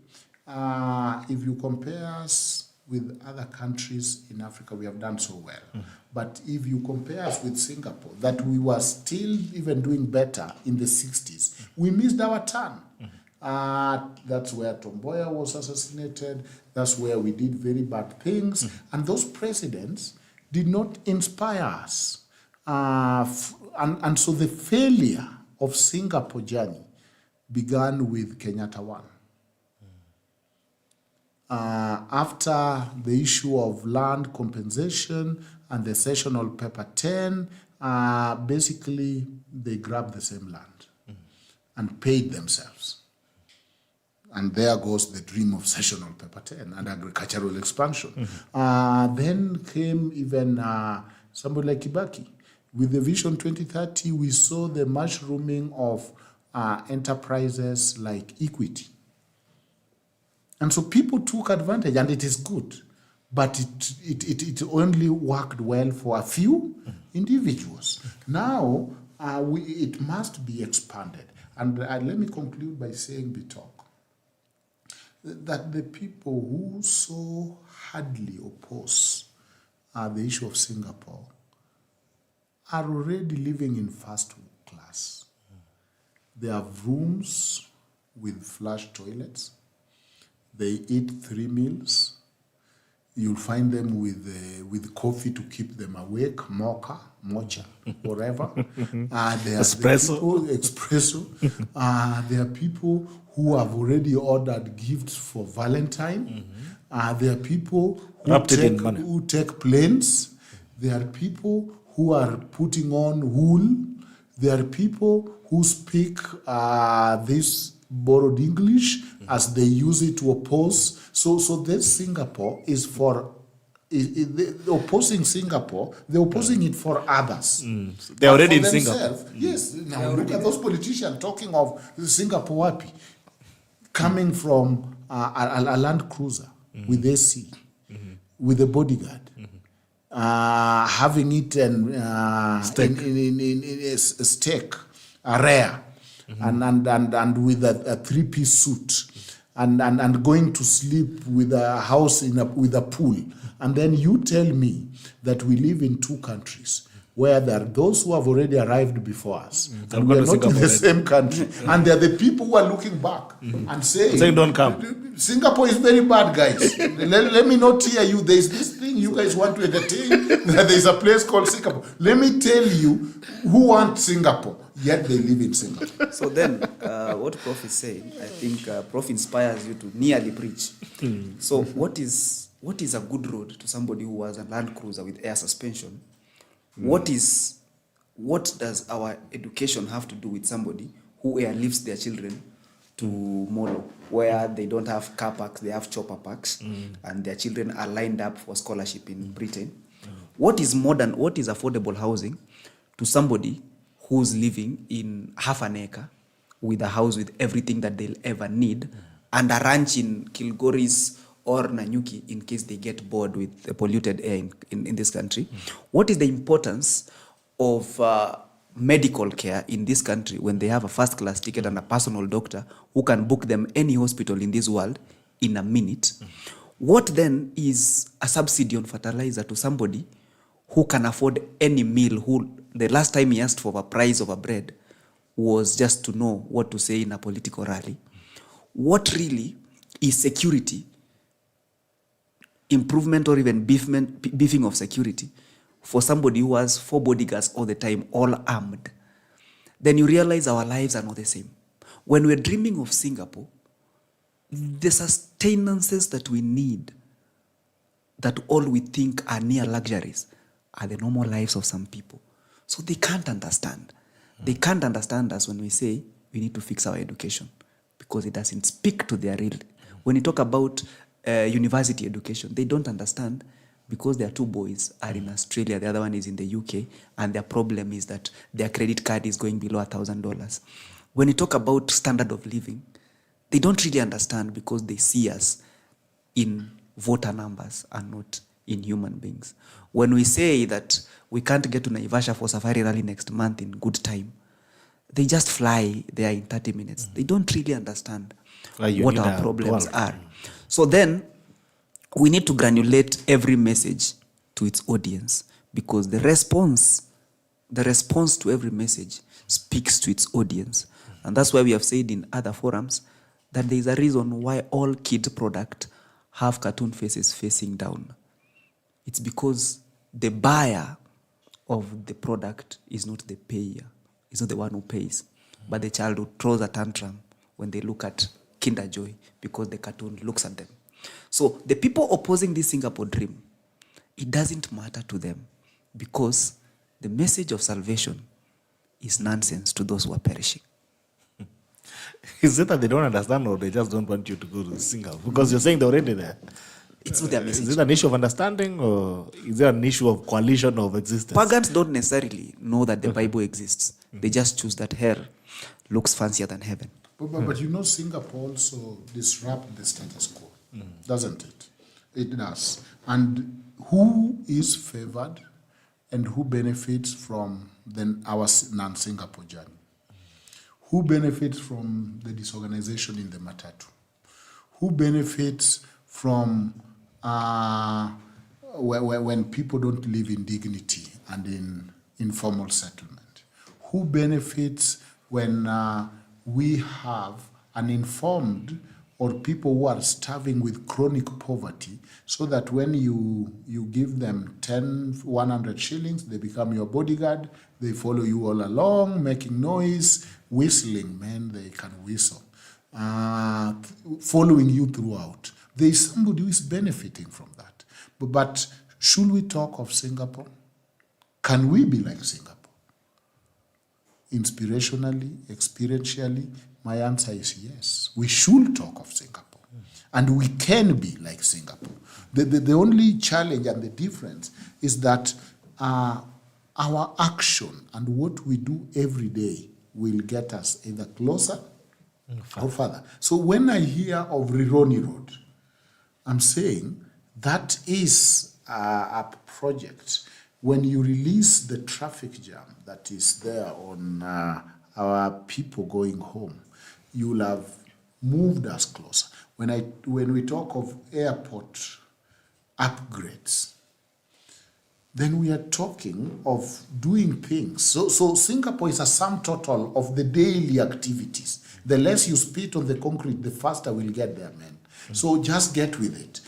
if you compare us with other countries in Africa, we have done so well. But if you compare us with Singapore, that we were still even doing better in the 60s, we missed our turn. That's where Tom Mboya was assassinated. That's where we did very bad things. And those presidents did not inspire us. And so the failure of Singapore journey began with Kenyatta 1. After the issue of land compensation and the sessional paper 10, basically they grabbed the same land and paid themselves. And there goes the dream of sessional paper 10 and agricultural expansion. Then came even somebody like Kibaki. With the Vision 2030, we saw the mushrooming of enterprises like Equity. And so people took advantage, and it is good. But it only worked well for a few individuals. Now, it must be expanded. And let me conclude by saying, BITOK, that the people who so hardly oppose the issue of Singapore are already living in first class. They have rooms with flush toilets. They eat 3 meals. You'll find them with coffee to keep them awake, mocha, whatever. Espresso. Espresso. There are people who have already ordered gifts for Valentine. There are people who take planes. There are people who are putting on wool. There are people who speak this borrowed English as they use it to oppose. So this Singapore is for opposing Singapore. They're opposing it for others. They're already in themselves. Singapore. Yes. Now look at those politicians talking of Singapore wapi, coming from a Land Cruiser with AC, with a bodyguard, having eaten in a steak, a rare, and with a 3-piece suit, and going to sleep with a house with a pool. And then you tell me that we live in 2 countries where there are those who have already arrived before us, and we are not in the same country. And there are the people who are looking back and saying, don't come. Singapore is very bad, guys. let me not hear you. There's this thing you guys want to entertain. There's a place called Singapore. Let me tell you who wants Singapore, yet they live in Singapore. So then, what Prof is saying, I think Prof inspires you to nearly preach. So what is a good road to somebody who has a Land Cruiser with air suspension? What does our education have to do with somebody who airlifts their children to Molo, where they don't have car parks, they have chopper parks, and their children are lined up for scholarship in Britain? What is modern, what is affordable housing to somebody who's living in half an acre with a house with everything that they'll ever need, and a ranch in Kilgoris or Nanyuki in case they get bored with the polluted air in this country. What is the importance of medical care in this country when they have a first-class ticket and a personal doctor who can book them any hospital in this world in a minute? What then is a subsidy on fertilizer to somebody who can afford any meal, who the last time he asked for a price of a bread was just to know what to say in a political rally? What really is security, improvement or even beefing of security for somebody who has 4 bodyguards all the time, all armed? Then you realize our lives are not the same. When we're dreaming of Singapore, the sustenances that we need, that all we think are near luxuries, are the normal lives of some people. So they can't understand. They can't understand us when we say we need to fix our education, because it doesn't speak to their real. When you talk about university education, they don't understand, because their 2 boys are in Australia, the other one is in the UK, and their problem is that their credit card is going below $1,000. When you talk about standard of living, they don't really understand, because they see us in voter numbers and not in human beings. When we say that we can't get to Naivasha for Safari Rally next month in good time, they just fly there in 30 minutes. They don't really understand what our problems are. So then we need to granulate every message to its audience, because the response to every message speaks to its audience. And that's why we have said in other forums that there is a reason why all kid products have cartoon faces facing down. It's because the buyer of the product is not the payer. It's not the one who pays, but the child who throws a tantrum when they look at Kinder Joy because the cartoon looks at them. So the people opposing this Singapore dream, it doesn't matter to them, because the message of salvation is nonsense to those who are perishing. Is it that they don't understand, or they just don't want you to go to Singapore? Because you're saying they're already there. It's not their message. Is it an issue of understanding, or is there an issue of coalition of existence? Pagans don't necessarily know that the Bible exists. They just choose that hell looks fancier than heaven. But you know, Singapore also disrupts the status quo, doesn't it? It does. And who is favored and who benefits from our non-Singapore journey? Who benefits from the disorganization in the Matatu? Who benefits from when people don't live in dignity and in informal settlement? Who benefits when we have uninformed or people who are starving with chronic poverty, so that when you give them 100 shillings, they become your bodyguard, they follow you all along, making noise, whistling, man, they can whistle, following you throughout. There is somebody who is benefiting from that. But should we talk of Singapore? Can we be like Singapore? Inspirationally, experientially, my answer is yes. We should talk of Singapore. And we can be like Singapore. The only challenge and the difference is that our action and what we do every day will get us either closer or further. So when I hear of Rironi Road, I'm saying that is a project. When you release the traffic jam that is there on our people going home, you'll have moved us closer. When we talk of airport upgrades, then we are talking of doing things. So Singapore is a sum total of the daily activities. The less you spit on the concrete, the faster we'll get there, man. So just get with it.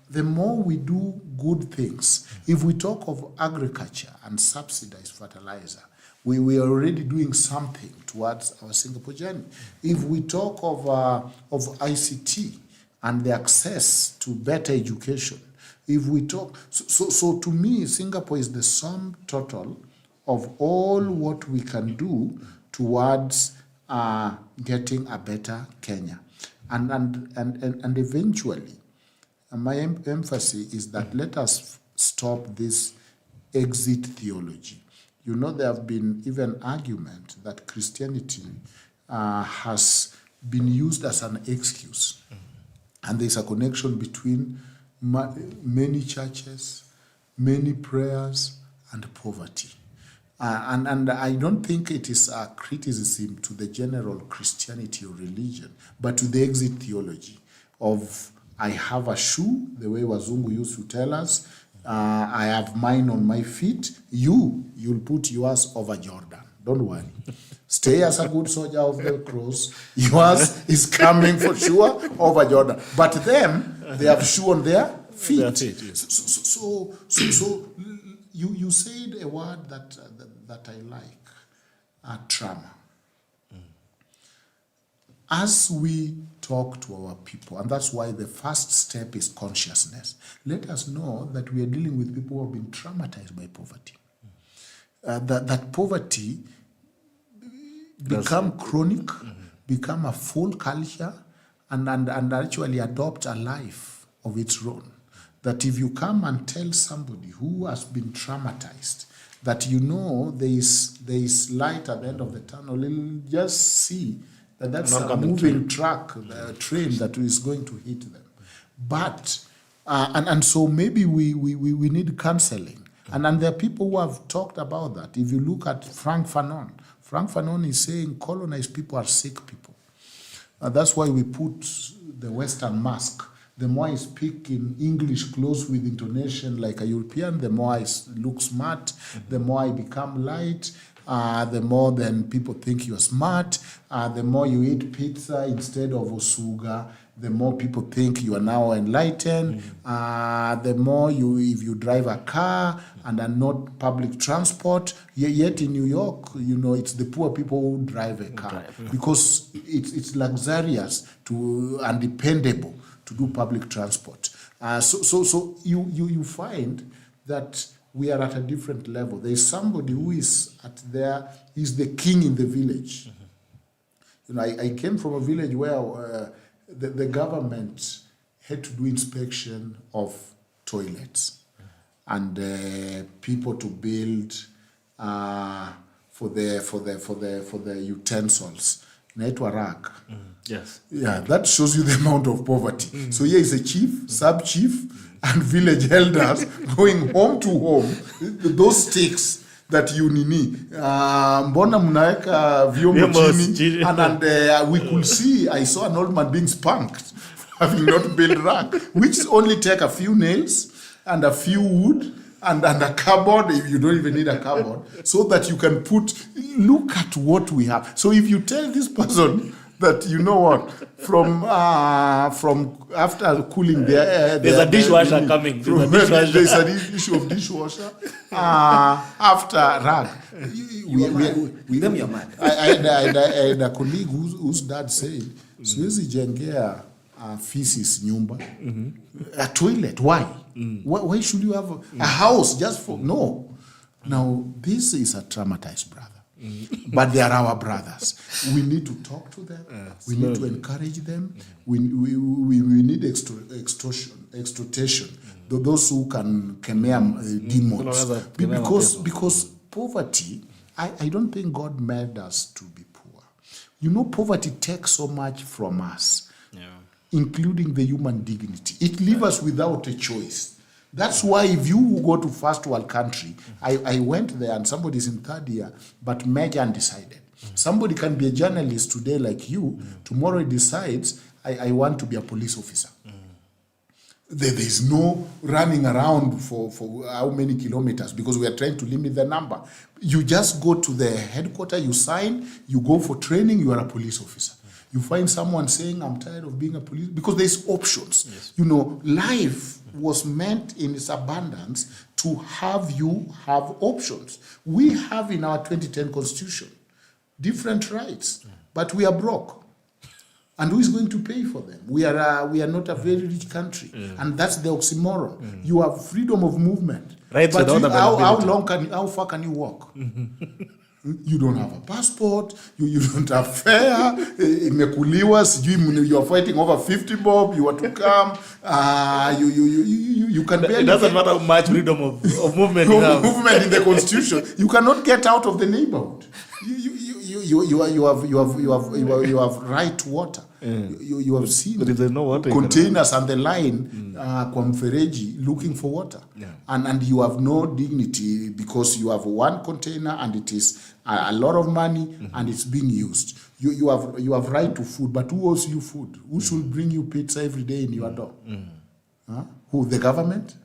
The more we do good things, if we talk of agriculture and subsidized fertilizer, we are already doing something towards our Singapore journey. If we talk of ICT and the access to better education, if we talk, so to me, Singapore is the sum total of all what we can do towards getting a better Kenya. And eventually, my emphasis is that let us stop this exit theology. You know, there have been even argument that Christianity has been used as an excuse. And there's a connection between many churches, many prayers, and poverty. And I don't think it is a criticism to the general Christianity or religion, but to the exit theology of I have a shoe, the way Wazungu used to tell us, I have mine on my feet, you'll put yours over Jordan. Don't worry. Stay as a good soldier of the cross. Yours is coming for sure over Jordan. But them, they have shoe on their feet. Yes. So you said a word that I like, trauma. As we talk to our people, and that's why the first step is consciousness, let us know that we are dealing with people who have been traumatized by poverty. That poverty become chronic, become a full culture, and actually adopt a life of its own. That if you come and tell somebody who has been traumatized that you know there is light at the end of the tunnel, you'll just see that that's a moving truck, a train that is going to hit them. But, and so maybe we need counseling. And there are people who have talked about that. If you look at Frank Fanon is saying colonized people are sick people. That's why we put the Western mask. The more I speak in English close with intonation like a European, the more I look smart, the more I become light, the more then people think you're smart, the more you eat pizza instead of osuga, the more people think you are now enlightened, the more if you drive a car and are not public transport, yet in New York, you know, it's the poor people who drive a car because it's luxurious and dependable to do public transport. So you find that we are at a different level. There is somebody who is is the king in the village. You know, I came from a village where the government had to do inspection of toilets and people to build for the utensils. Network. Yes. Yeah, that shows you the amount of poverty. So here is a chief, sub-chief, and village elders going home to home. Those sticks that you nini. Mbona mnaweka vyombo chini. And we could see, I saw an old man being spanked for having not built rack, which only take a few nails and a few wood and a cupboard, if you don't even need a cupboard, so that you can look at what we have. So if you tell this person that, you know what, from after cooling there's a dishwasher coming. There's an issue of dishwasher. After rag. Them you're mad. I had a colleague whose dad said, siwezi jengea feces nyumba. A toilet, why? Why should you have a house just for... No. Now, this is a traumatized brother. But they are our brothers. We need to talk to them. We need to encourage them. We need extortation. Those who can kemea demons. Because poverty, I don't think God made us to be poor. You know, poverty takes so much from us. Including the human dignity. It leaves us without a choice. That's why if you go to first world country, I went there and somebody's in third year, but major undecided. Somebody can be a journalist today like you, tomorrow he decides, I want to be a police officer. There is no running around for how many kilometers because we are trying to limit the number. You just go to the headquarters, you sign, you go for training, you are a police officer. You find someone saying, I'm tired of being a police, because there's options. Yes. You know, life was meant in its abundance to have you have options. We have in our 2010 Constitution different rights, but we are broke. And who is going to pay for them? We are not a very rich country, and that's the oxymoron. You have freedom of movement, Right, but without how far can you walk? You don't have a passport. You don't have fare. Imekuliwa, you are fighting over 50 bob. You are to come. You can barely. It doesn't matter how much freedom of movement you have. Movement in the constitution. You cannot get out of the neighborhood. You have right to water. You have seen But if there's no water, containers on the line kwa mfereji looking for water, and you have no dignity because you have one container and it is a lot of money and it's being used. You have right to food, but who owes you food? Who should bring you pizza every day in your door? Who? The government?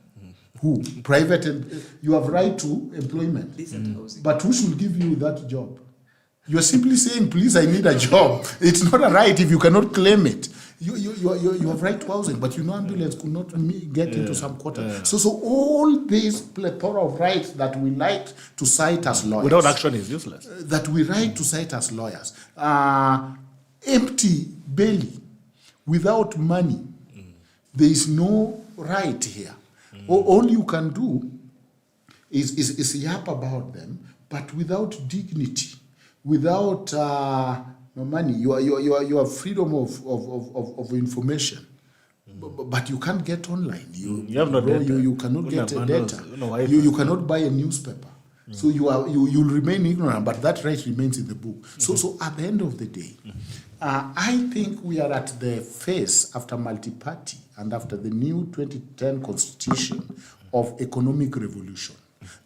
Who? Private? You have right to employment, but who should give you that job? You are simply saying, please, I need a job. It's not a right if you cannot claim it. You have right to housing, but ambulance could not get into some quarter. So all these plethora of rights that we like to cite as lawyers. Without action is useless. That we like to cite as lawyers. Empty belly, without money, there is no right here. All you can do is yap about them, but without dignity. Without no money, you have freedom of information, but you can't get online. You have no data. You cannot get data. You cannot buy a newspaper. So you'll remain ignorant, but that right remains in the book. So at the end of the day, I think we are at the phase after multi-party and after the new 2010 constitution of economic revolution.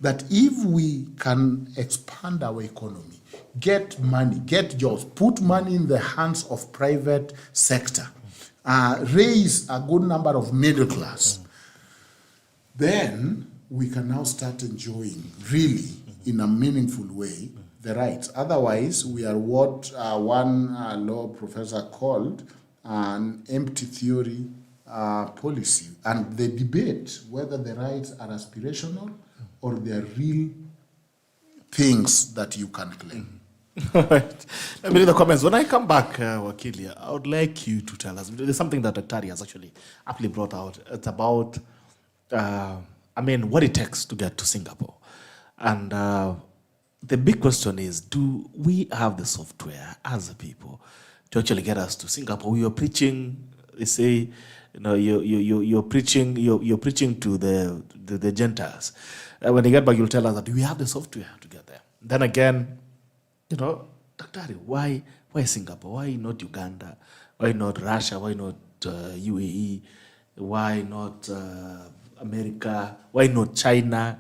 That if we can expand our economy, get money, get jobs, put money in the hands of private sector, raise a good number of middle class, then we can now start enjoying, really, in a meaningful way, the rights. Otherwise, we are what one law professor called an empty theory policy. And the debate whether the rights are aspirational or they are real things that you can claim. All right. Let me read the comments. When I come back, Wakili, I would like you to tell us. There's something that Daktari has actually aptly brought out. It's about, what it takes to get to Singapore. And the big question is, do we have the software as a people to actually get us to Singapore? You are preaching, they say, you're preaching to the Gentiles. When you get back, you'll tell us that we have the software to get there. Then again, Daktari, why Singapore? Why not Uganda? Why not Russia? Why not UAE? Why not America? Why not China?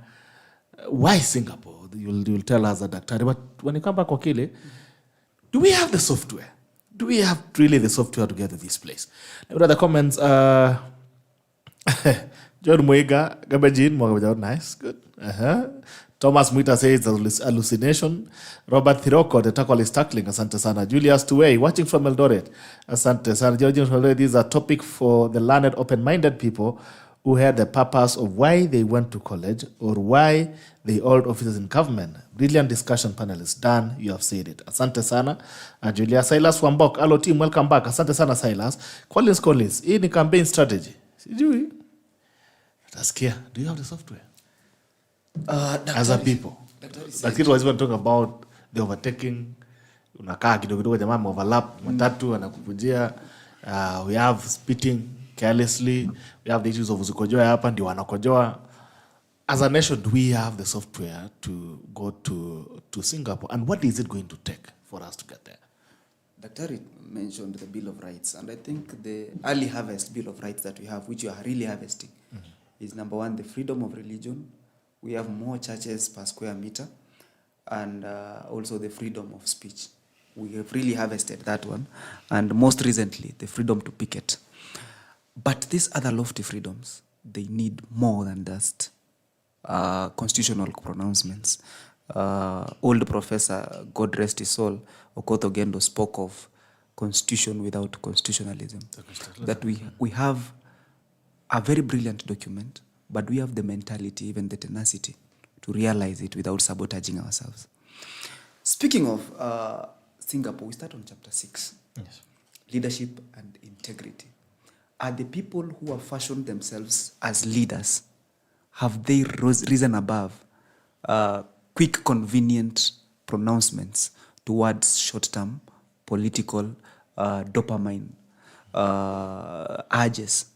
Why Singapore? You'll tell us that, Daktari. But when you come back, Wakili, do we have the software? Do we have really the software to get to this place? What are the comments? John Muiga, Gabajin, nice, good. Thomas Muita says it's hallucination. Robert Thiroko, the tackle is tackling. Asante sana. Julius Tuwei, watching from Eldoret. Asante sana. This is a topic for the learned, open-minded people who had the purpose of why they went to college or why they hold offices in government. Brilliant discussion, panelists. Dan, you have said it. Asante sana. Julius Silas Wambok. Hello team, welcome back. Asante sana Silas. Collins. Hii ni campaign strategy. Sijui. Taskia, do you have the software? As a people. Like it was even talking about the overtaking. Unakaa kidogo jamaa overlap matatu anakukujia. We have spitting carelessly. We have the issues of uzikojoa hapa ndio wanakojoa. As a nation, do we have the software to go to Singapore? And what is it going to take for us to get there? Daktari mentioned the Bill of Rights, and I think the early harvest Bill of Rights that we have, which you are really harvesting, is number one, the freedom of religion. We have more churches per square meter, and also the freedom of speech. We have really harvested that one, and most recently, the freedom to picket. But these other lofty freedoms, they need more than just constitutional pronouncements. Old professor, God rest his soul, Okoth Ogendo, spoke of constitution without constitutionalism. That we have a very brilliant document, but we have the mentality, even the tenacity, to realize it without sabotaging ourselves. Speaking of Singapore, we start on chapter 6. Yes. leadership and integrity. Are the people who have fashioned themselves as leaders, have they risen above quick, convenient pronouncements towards short-term political dopamine urges?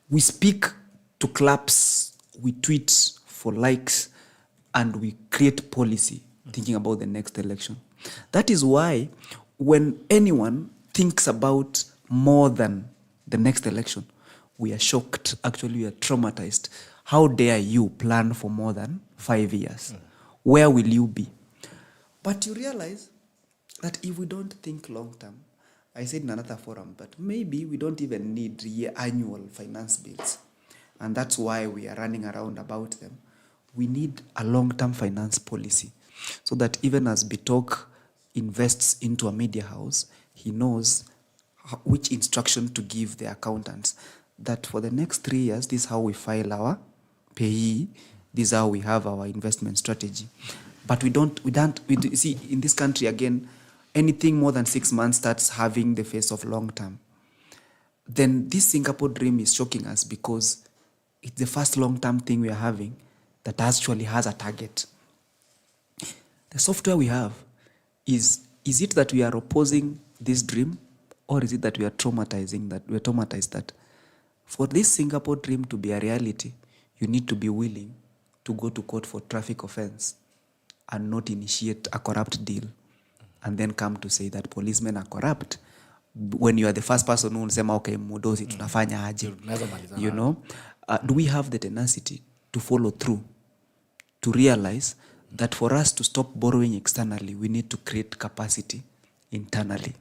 We speak to claps, we tweet for likes, and we create policy thinking about the next election. That is why when anyone thinks about more than the next election, we are shocked, actually we are traumatized. How dare you plan for more than 5 years? Where will you be? But you realize that if we don't think long term, I said in another forum, but maybe we don't even need annual finance bills. And that's why we are running around about them. We need a long-term finance policy so that even as BITOK invests into a media house, he knows which instruction to give the accountants, that for the next 3 years, this is how we file our payee, this is how we have our investment strategy. But we see, in this country, again, anything more than 6 months starts having the face of long term. Then this Singapore dream is shocking us because it's the first long-term thing we are having that actually has a target. The software we have, is it that we are opposing this dream, or is it that we are traumatized that for this Singapore dream to be a reality, you need to be willing to go to court for traffic offense and not initiate a corrupt deal and then come to say that policemen are corrupt when you are the first person who will say, okay, mudosi tunafanya aje. You know, do we have the tenacity to follow through, to realize that for us to stop borrowing externally, we need to create capacity internally?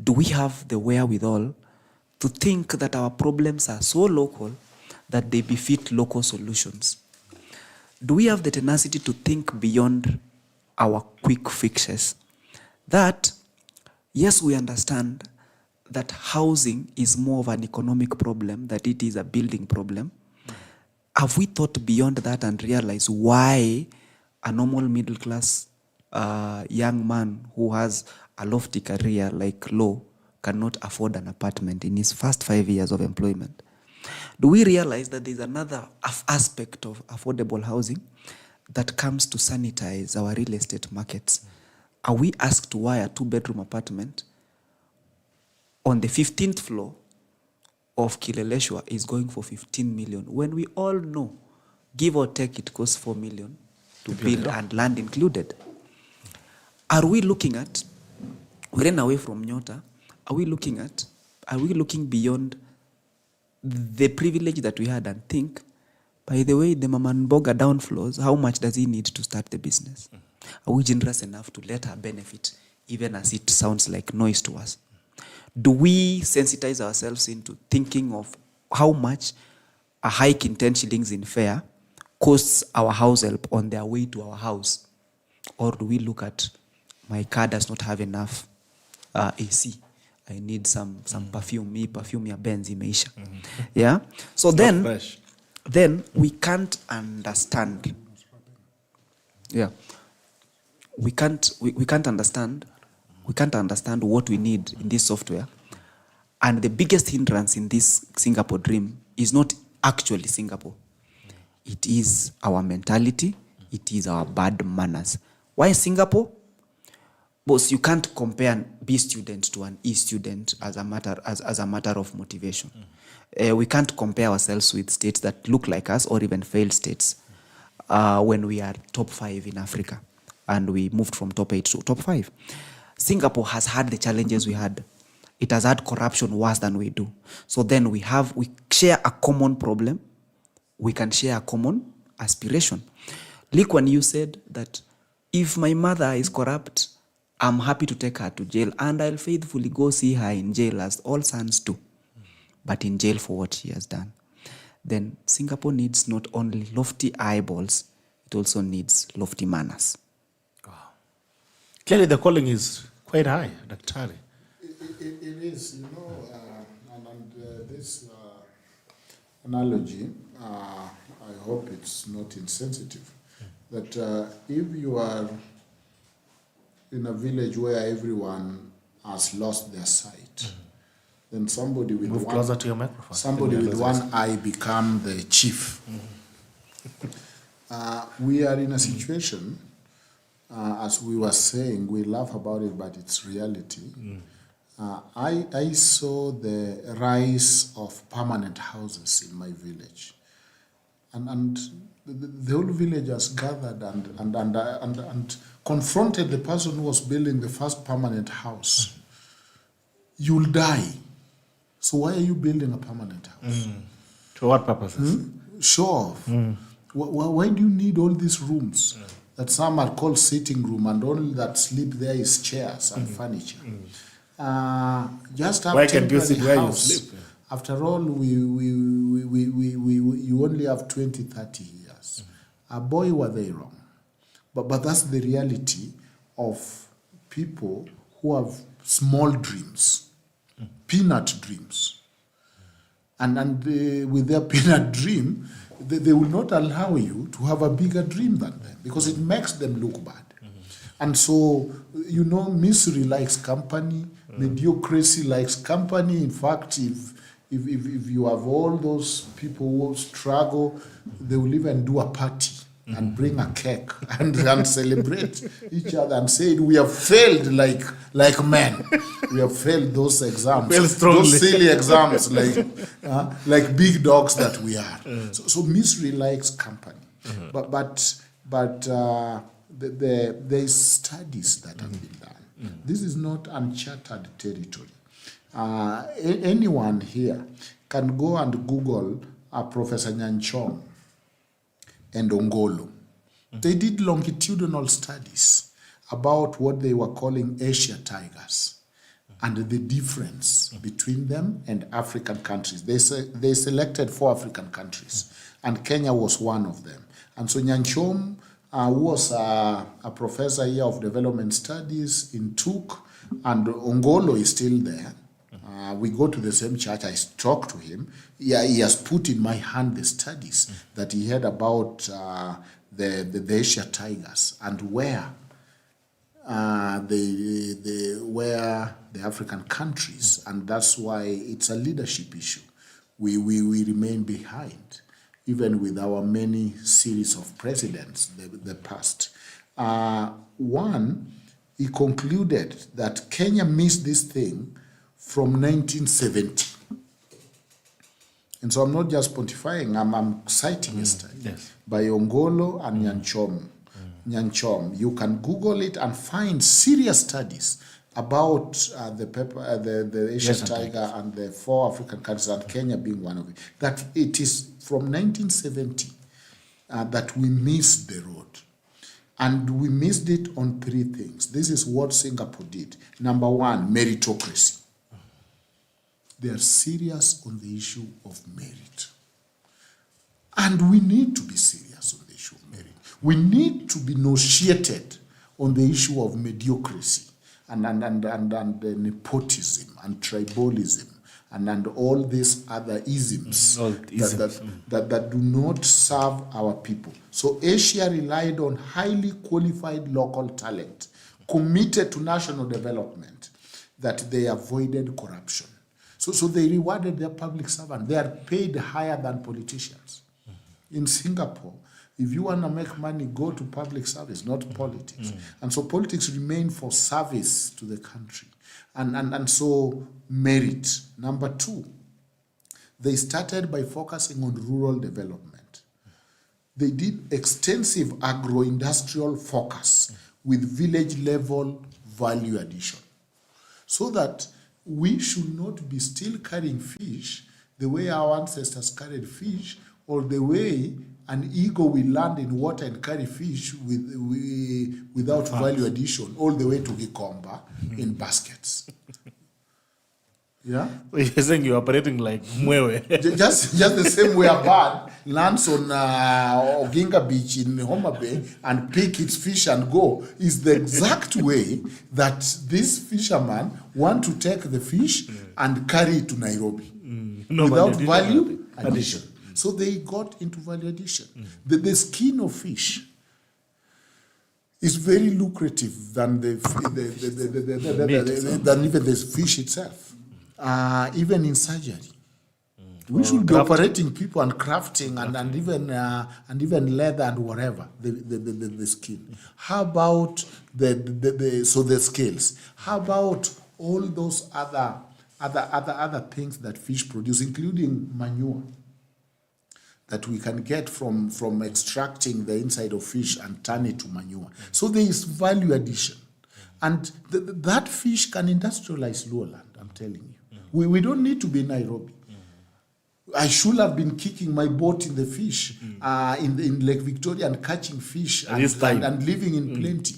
Do we have the wherewithal to think that our problems are so local that they befit local solutions? Do we have the tenacity to think beyond our quick fixes? That, yes, we understand that housing is more of an economic problem than it is a building problem. Have we thought beyond that and realized why a normal middle class young man who has a lofty career like law cannot afford an apartment in his first 5 years of employment? Do we realize that there's another aspect of affordable housing that comes to sanitize our real estate markets? Are we asked why a 2-bedroom apartment on the 15th floor of Kileleshwa is going for 15 million when we all know, give or take, it costs 4 million to build and land included? Are we looking at, we ran away from Nyota, are we looking beyond the privilege that we had and think, by the way, the Mamanboga downflows, how much does he need to start the business? Are we generous enough to let her benefit, even as it sounds like noise to us? Do we sensitize ourselves into thinking of how much a hike in 10 shillings in fare costs our house help on their way to our house? Or do we look at, my car does not have enough AC, I need some perfume, perfume ya Benz imeisha. Yeah? So then we can't understand. Yeah. We can't understand what we need in this software. And the biggest hindrance in this Singapore dream is not actually Singapore. It is our mentality. It is our bad manners. Why Singapore? Boss, you can't compare B student to an E student as a matter of motivation. We can't compare ourselves with states that look like us or even failed states when we are top 5 in Africa and we moved from top 8 to top 5. Singapore has had the challenges we had. It has had corruption worse than we do. So then we share a common problem. We can share a common aspiration. Lee Kuan Yew said that if my mother is corrupt, I'm happy to take her to jail and I'll faithfully go see her in jail as all sons do. But in jail for what she has done. Then Singapore needs not only lofty eyeballs, it also needs lofty manners. Wow. Clearly the calling is quite high, Daktari. It is, you know, and this analogy, I hope it's not insensitive, that if you are in a village where everyone has lost their sight. Then somebody with Move closer to your microphone. somebody with one eye become the chief. We are in a situation, as we were saying, we laugh about it, but it's reality. I saw the rise of permanent houses in my village. And the whole villagers gathered and confronted the person who was building the first permanent house. You'll die. So why are you building a permanent house? To what purposes? Show off. Why do you need all these rooms that some are called sitting room and all that sleep there is chairs and furniture? Just have Why can't you sit where you house. sleep? After all, you only have 20, 30 years. Boy, were they wrong. But that's the reality of people who have small dreams, peanut dreams. And with their peanut dream, they will not allow you to have a bigger dream than them because it makes them look bad. And so, you know, misery likes company, mediocrity likes company. In fact, if you have all those people who struggle, they will even do a party and bring a cake and celebrate each other and say, we have failed like men. We have failed those exams, those silly exams like big dogs that we are. So misery likes company. But there is studies that have been done. This is not uncharted territory. Anyone here can go and Google Professor Nyanchom and Ongolo. They did longitudinal studies about what they were calling Asia tigers and the difference between them and African countries. They selected 4 African countries, and Kenya was one of them. And so Nyanchom was a professor here of development studies in TUK, and Ongolo is still there. We go to the same church. I talk to him. He has put in my hand the studies that he had about the Asia tigers and where the African countries, and that's why it's a leadership issue. We remain behind, even with our many series of presidents, the past. One, he concluded that Kenya missed this thing from 1970. And so I'm not just pontifying, I'm citing a study by Ongolo and Nyanchom. You can Google it and find serious studies about the Asian tiger and the 4 African countries, and Kenya being one of it. That it is from 1970 that we missed the road. And we missed it on 3 things. This is what Singapore did. Number 1, meritocracy. They are serious on the issue of merit. And we need to be serious on the issue of merit. We need to be negotiated on the issue of mediocrity and nepotism and tribalism and all these other isms that do not serve our people. So Asia relied on highly qualified local talent, committed to national development, that they avoided corruption. So they rewarded their public servants. They are paid higher than politicians. In Singapore, if you want to make money, go to public service, not politics. And so politics remain for service to the country. And so merit. Number 2, they started by focusing on rural development. They did extensive agro-industrial focus with village-level value addition, so that we should not be still carrying fish the way our ancestors carried fish, or the way an eagle will land in water and carry fish without value addition all the way to Gikomba in baskets. Yeah? So you're saying you're operating like mwewe. Just the same way a bird lands on Oginga Beach in Homa Bay and pick its fish and go is the exact way that these fishermen want to take the fish and carry it to Nairobi without value addition. So they got into value addition. The skin of fish is very lucrative than than even the fish itself. Even in surgery, we should be operating people and crafting and even leather and whatever the skin. How about the scales? How about all those other things that fish produce, including manure that we can get from extracting the inside of fish and turn it to manure. So there is value addition. And that fish can industrialize Luoland, I'm telling you. We don't need to be in Nairobi. I should have been kicking my boat in the fish in Lake Victoria and catching fish and living in plenty.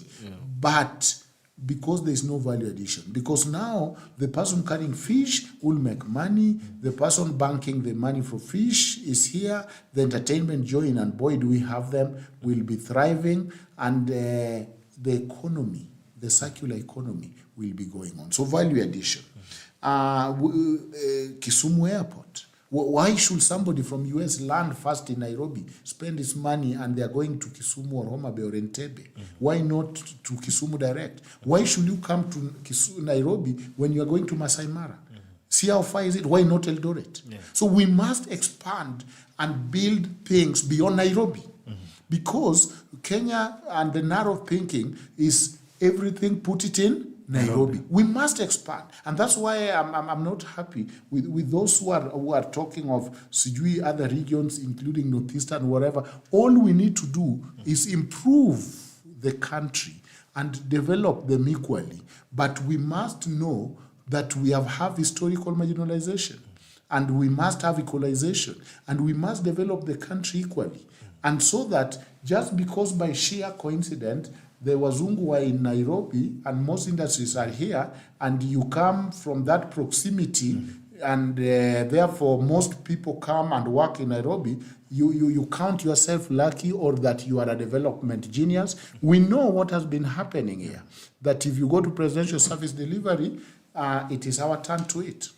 But because there is no value addition, because now the person carrying fish will make money, the person banking the money for fish is here, the entertainment join, and boy do we have them, will be thriving, and the economy, the circular economy will be going on. So value addition. Kisumu Airport. Why should somebody from US land first in Nairobi, spend his money, and they are going to Kisumu or Homa Bay or Entebbe? Why not to Kisumu direct? Why should you come to Nairobi when you are going to Masai Mara? See how far is it? Why not Eldoret? So we must expand and build things beyond Nairobi. Because Kenya and the narrow thinking is everything, put it in Nairobi. We must expand, and that's why I'm not happy with those who are talking of sijui other regions, including Northeastern, whatever. All we need to do is improve the country and develop them equally. But we must know that we have historical marginalization, and we must have equalization, and we must develop the country equally. And so that just because by sheer coincidence the Wazungu were in Nairobi and most industries are here, and you come from that proximity, and therefore most people come and work in Nairobi, you count yourself lucky, or that you are a development genius. We know what has been happening here, that if you go to presidential service delivery, it is our turn to eat.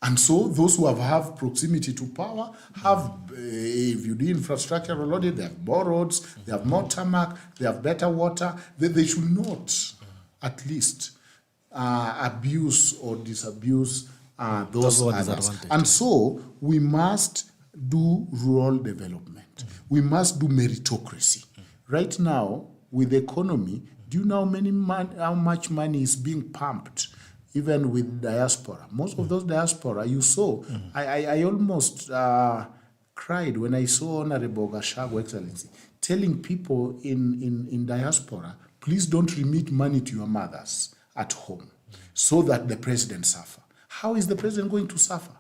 And so those who have proximity to power have, if you do infrastructure already, they have more roads, they have more tarmac, they have better water. They should not, at least, abuse or disabuse those others. And so we must do rural development. We must do meritocracy. Right now, with the economy, do you know how much money is being pumped? Even with diaspora. Most of those diaspora, you saw, I almost cried when I saw Honorable Gashago, Excellency, telling people in diaspora, please don't remit money to your mothers at home so that the president suffer. How is the president going to suffer?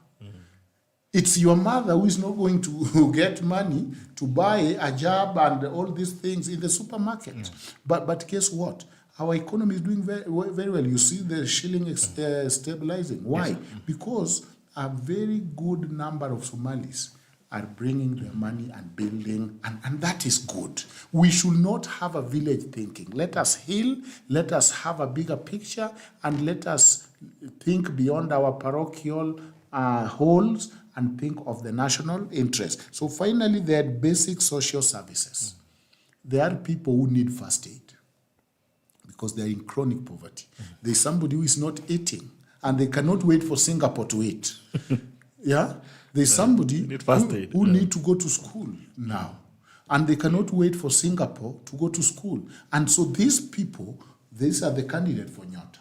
It's your mother who is not going to get money to buy a job and all these things in the supermarket. But guess what? Our economy is doing very, very well. You see the shilling stabilizing. Why? Because a very good number of Somalis are bringing their money and building, and that is good. We should not have a village thinking. Let us heal, let us have a bigger picture, and let us think beyond our parochial holes and think of the national interest. So finally, there are basic social services. There are people who need first aid, because they are in chronic poverty. There's somebody who is not eating, and they cannot wait for Singapore to eat. There's somebody who need to go to school now, and they cannot wait for Singapore to go to school. And so these people, these are the candidate for Nyota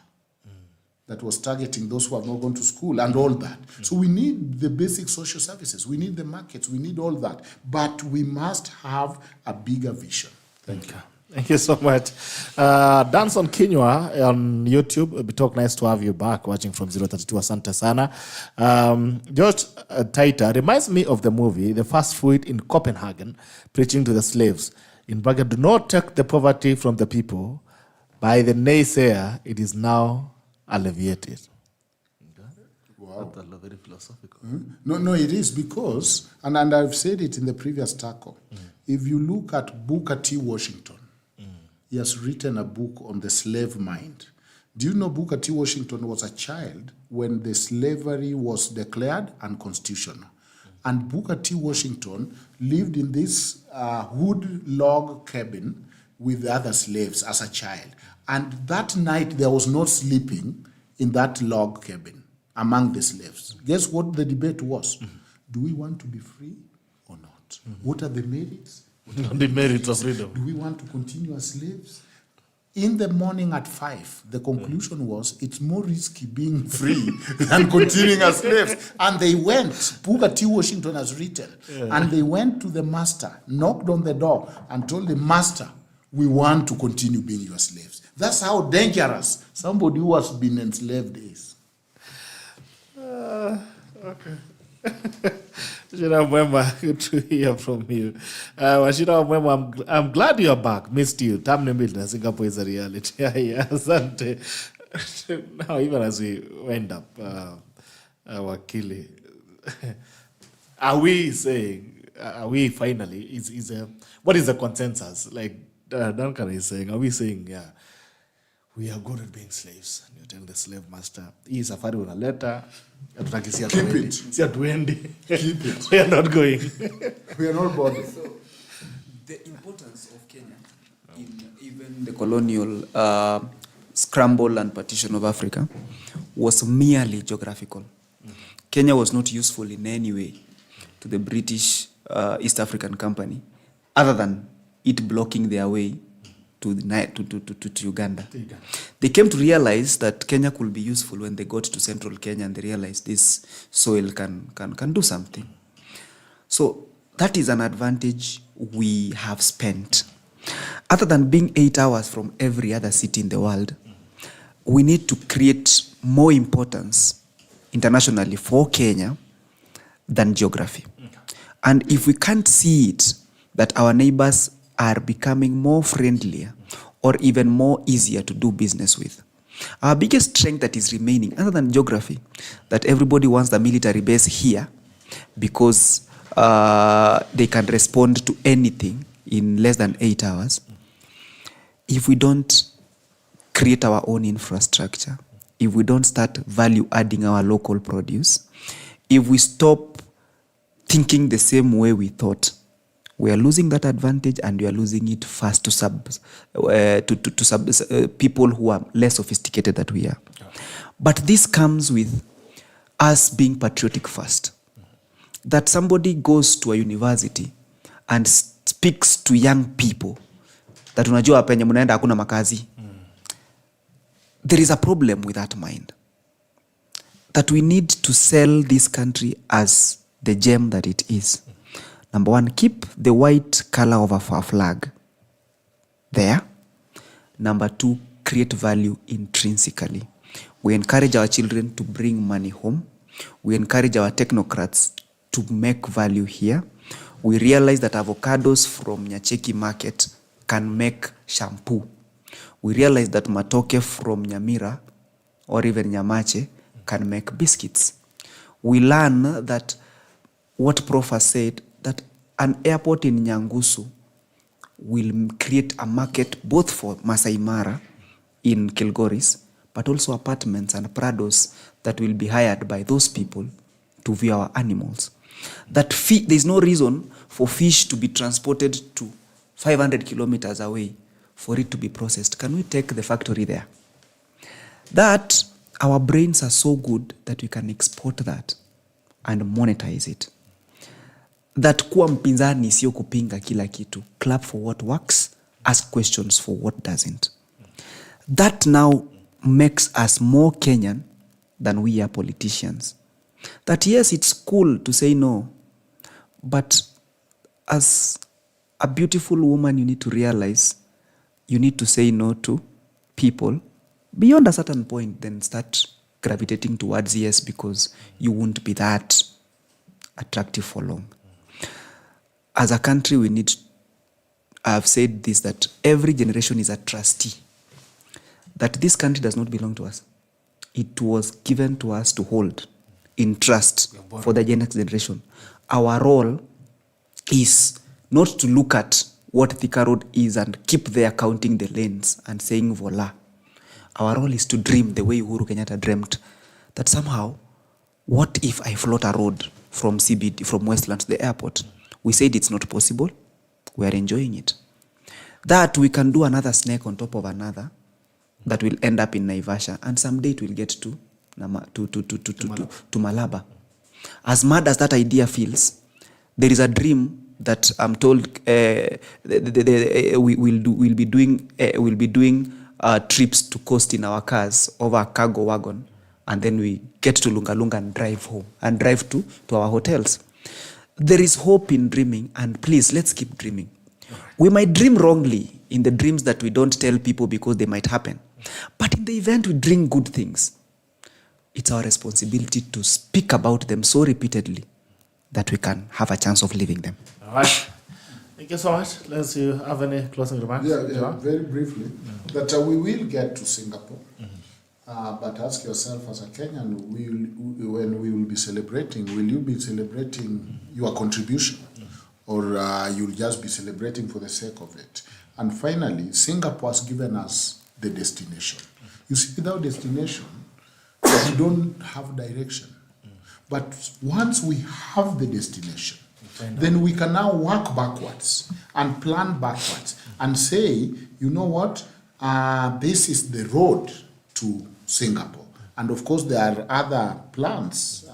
that was targeting those who have not gone to school and all that. So we need the basic social services. We need the markets. We need all that. But we must have a bigger vision. Thank you. Thank you so much. Dance on Kinywa on YouTube. BITOK, nice to have you back watching from 032. Asante sana. George Taita reminds me of the movie, The Fast Food in Copenhagen, preaching to the slaves. In bracket, do not take the poverty from the people. By the naysayer, it is now alleviated. Wow. Very philosophical. No, it is because, and I've said it in the previous tackle, if you look at Booker T. Washington, he has written a book on the slave mind. Do you know Booker T. Washington was a child when the slavery was declared unconstitutional? And Booker T. Washington lived in this wood log cabin with the other slaves as a child. And that night there was no sleeping in that log cabin among the slaves. Guess what the debate was? Do we want to be free or not? What are the merits? The merits of freedom. Do we want to continue as slaves? In the morning at 5, the conclusion was it's more risky being free than continuing as slaves. And they went, Booker T. Washington has written, and they went to the master, knocked on the door, and told the master, we want to continue being your slaves. That's how dangerous somebody who has been enslaved is. Okay. Wachira Mwema, good to hear from you. Wachira Mwema, I'm glad you're back. Missed you. Tamne mbili, Singapore is a reality. Asante. Now, even as we wind up, Wakili, are we saying, finally, what is the consensus? Like Duncan is saying, are we saying, yeah, we are good at being slaves? And you're telling the slave master, hii safari unaleta, Keep it. Si atuendi. Keep it. We are not going. We are not bothered. So, the importance of Kenya in even the colonial scramble and partition of Africa was merely geographical. Kenya was not useful in any way to the British East African Company, other than it blocking their way to Uganda. They came to realize that Kenya could be useful when they got to central Kenya, and they realized this soil can do something. So that is an advantage we have spent. Other than being 8 hours from every other city in the world, we need to create more importance internationally for Kenya than geography. And if we can't see it, that our neighbors are becoming more friendlier or even more easier to do business with. Our biggest strength that is remaining, other than geography, that everybody wants the military base here because they can respond to anything in less than 8 hours. If we don't create our own infrastructure, if we don't start value adding our local produce, if we stop thinking the same way we thought, we are losing that advantage, and we are losing it fast to people who are less sophisticated than we are. But this comes with us being patriotic first. That somebody goes to a university and speaks to young people that unajua penye munaenda hakuna makazi. There is a problem with that mind. That we need to sell this country as the gem that it is. Number one, keep the white color of our flag there. Number two, create value intrinsically. We encourage our children to bring money home. We encourage our technocrats to make value here. We realize that avocados from Nyacheki market can make shampoo. We realize that matoke from Nyamira or even Nyamache can make biscuits. We learn that what Prof has said, that an airport in Nyangusu will create a market both for Masai Mara in Kilgoris, but also apartments and prados that will be hired by those people to view our animals. That there's no reason for fish to be transported to 500 kilometers away for it to be processed. Can we take the factory there? That our brains are so good that we can export that and monetize it. That kuwa mpinzani sio kupinga kila kitu. Clap for what works, ask questions for what doesn't. That now makes us more Kenyan than we are politicians. That yes, it's cool to say no, but as a beautiful woman, you need to realize you need to say no to people beyond a certain point, then start gravitating towards yes, because you won't be that attractive for long. As a country, we need, I've said this, that every generation is a trustee. That this country does not belong to us. It was given to us to hold in trust for the next generation. Our role is not to look at what Thika Road is and keep there counting the lanes and saying voila. Our role is to dream the way Uhuru Kenyatta dreamt, that somehow, what if I float a road from CBD, from Westlands to the airport? We said it's not possible. We are enjoying it. that we can do another snake on top of another that will end up in Naivasha, and someday it will get to Malaba. As mad as that idea feels, there is a dream that I'm told we'll be doing trips to coast in our cars over a cargo wagon, and then we get to Lunga and drive home and drive to our hotels. There is hope in dreaming, and please, let's keep dreaming. We might dream wrongly in the dreams that we don't tell people because they might happen. But in the event we dream good things, it's our responsibility to speak about them so repeatedly that we can have a chance of living them. All right. Thank you so much. Let's see, you have any closing remarks? Yeah, very briefly. That we will get to Singapore. But ask yourself as a Kenyan, when we will be celebrating, will you be celebrating your contribution? Or you'll just be celebrating for the sake of it? And finally, Singapore has given us the destination. You see, without destination, we don't have direction. But once we have the destination, then we can now work backwards and plan backwards and say, you know what, this is the road to Singapore. And of course, there are other plans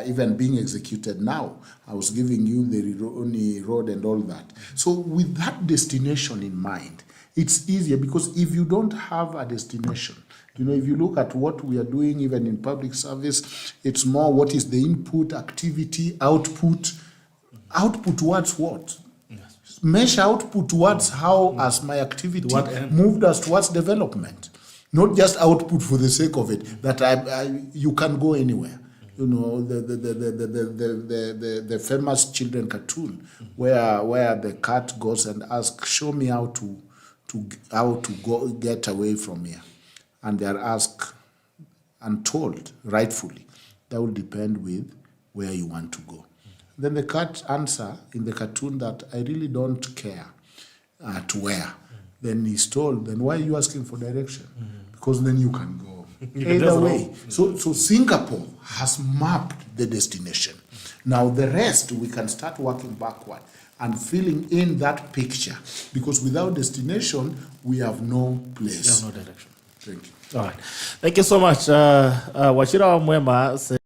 even being executed now. I was giving you the Rironi Road and all that. So with that destination in mind, it's easier, because if you don't have a destination, you know, if you look at what we are doing even in public service, it's more what is the input, activity, output. Output towards what? Yes. Measure output towards how has my activity moved us towards development. Not just output for the sake of it, that you can go anywhere. You know, the famous children cartoon where the cat goes and asks, show me how to go get away from here. And they are asked and told, rightfully, that will depend with where you want to go. Then the cat answer in the cartoon that I really don't care to where. Then he's told, then why are you asking for direction? Because then you can go either way. So Singapore has mapped the destination. Now the rest, we can start working backward and filling in that picture, because without destination, we have no place. We have no direction. Thank you. All right. Thank you so much. Wachira Mwema said,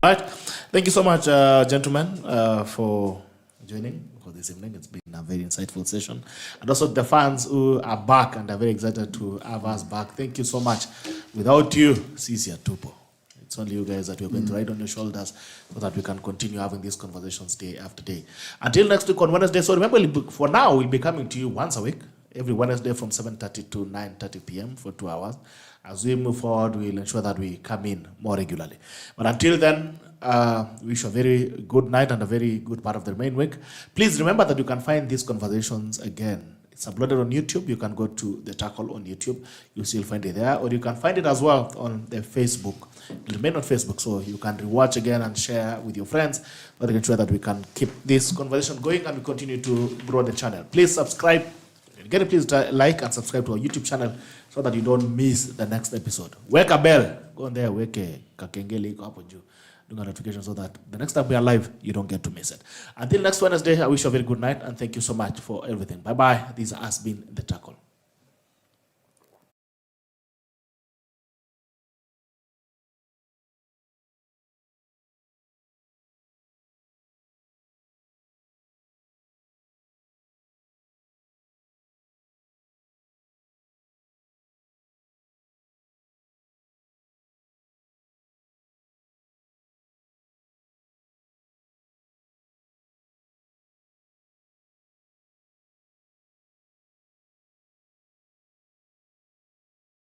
all right. Thank you so much, gentlemen, for joining for this evening. It's been a very insightful session. And also the fans who are back and are very excited to have us back. Thank you so much. Without you, Sisia Tupo. It's only you guys that we're going to ride on your shoulders so that we can continue having these conversations day after day. Until next week on Wednesday. So remember, for now, we'll be coming to you once a week, every Wednesday from 7:30 to 9:30 p.m. for 2 hours. As we move forward, we'll ensure that we come in more regularly. But until then, wish you a very good night and a very good part of the remaining week. Please remember that you can find these conversations again. It's uploaded on YouTube. You can go to The Tackle on YouTube. You'll still find it there. Or you can find it as well on the Facebook. It'll remain on Facebook, so you can rewatch again and share with your friends, so to ensure that we can keep this conversation going and we continue to grow the channel. Please subscribe. Again, please like and subscribe to our YouTube channel so that you don't miss the next episode. Wake a bell. Go on there, wake a kakengele, go up on you. Do a notification so that the next time we are live, you don't get to miss it. Until next Wednesday, I wish you a very good night and thank you so much for everything. Bye-bye. This has been The Tackle.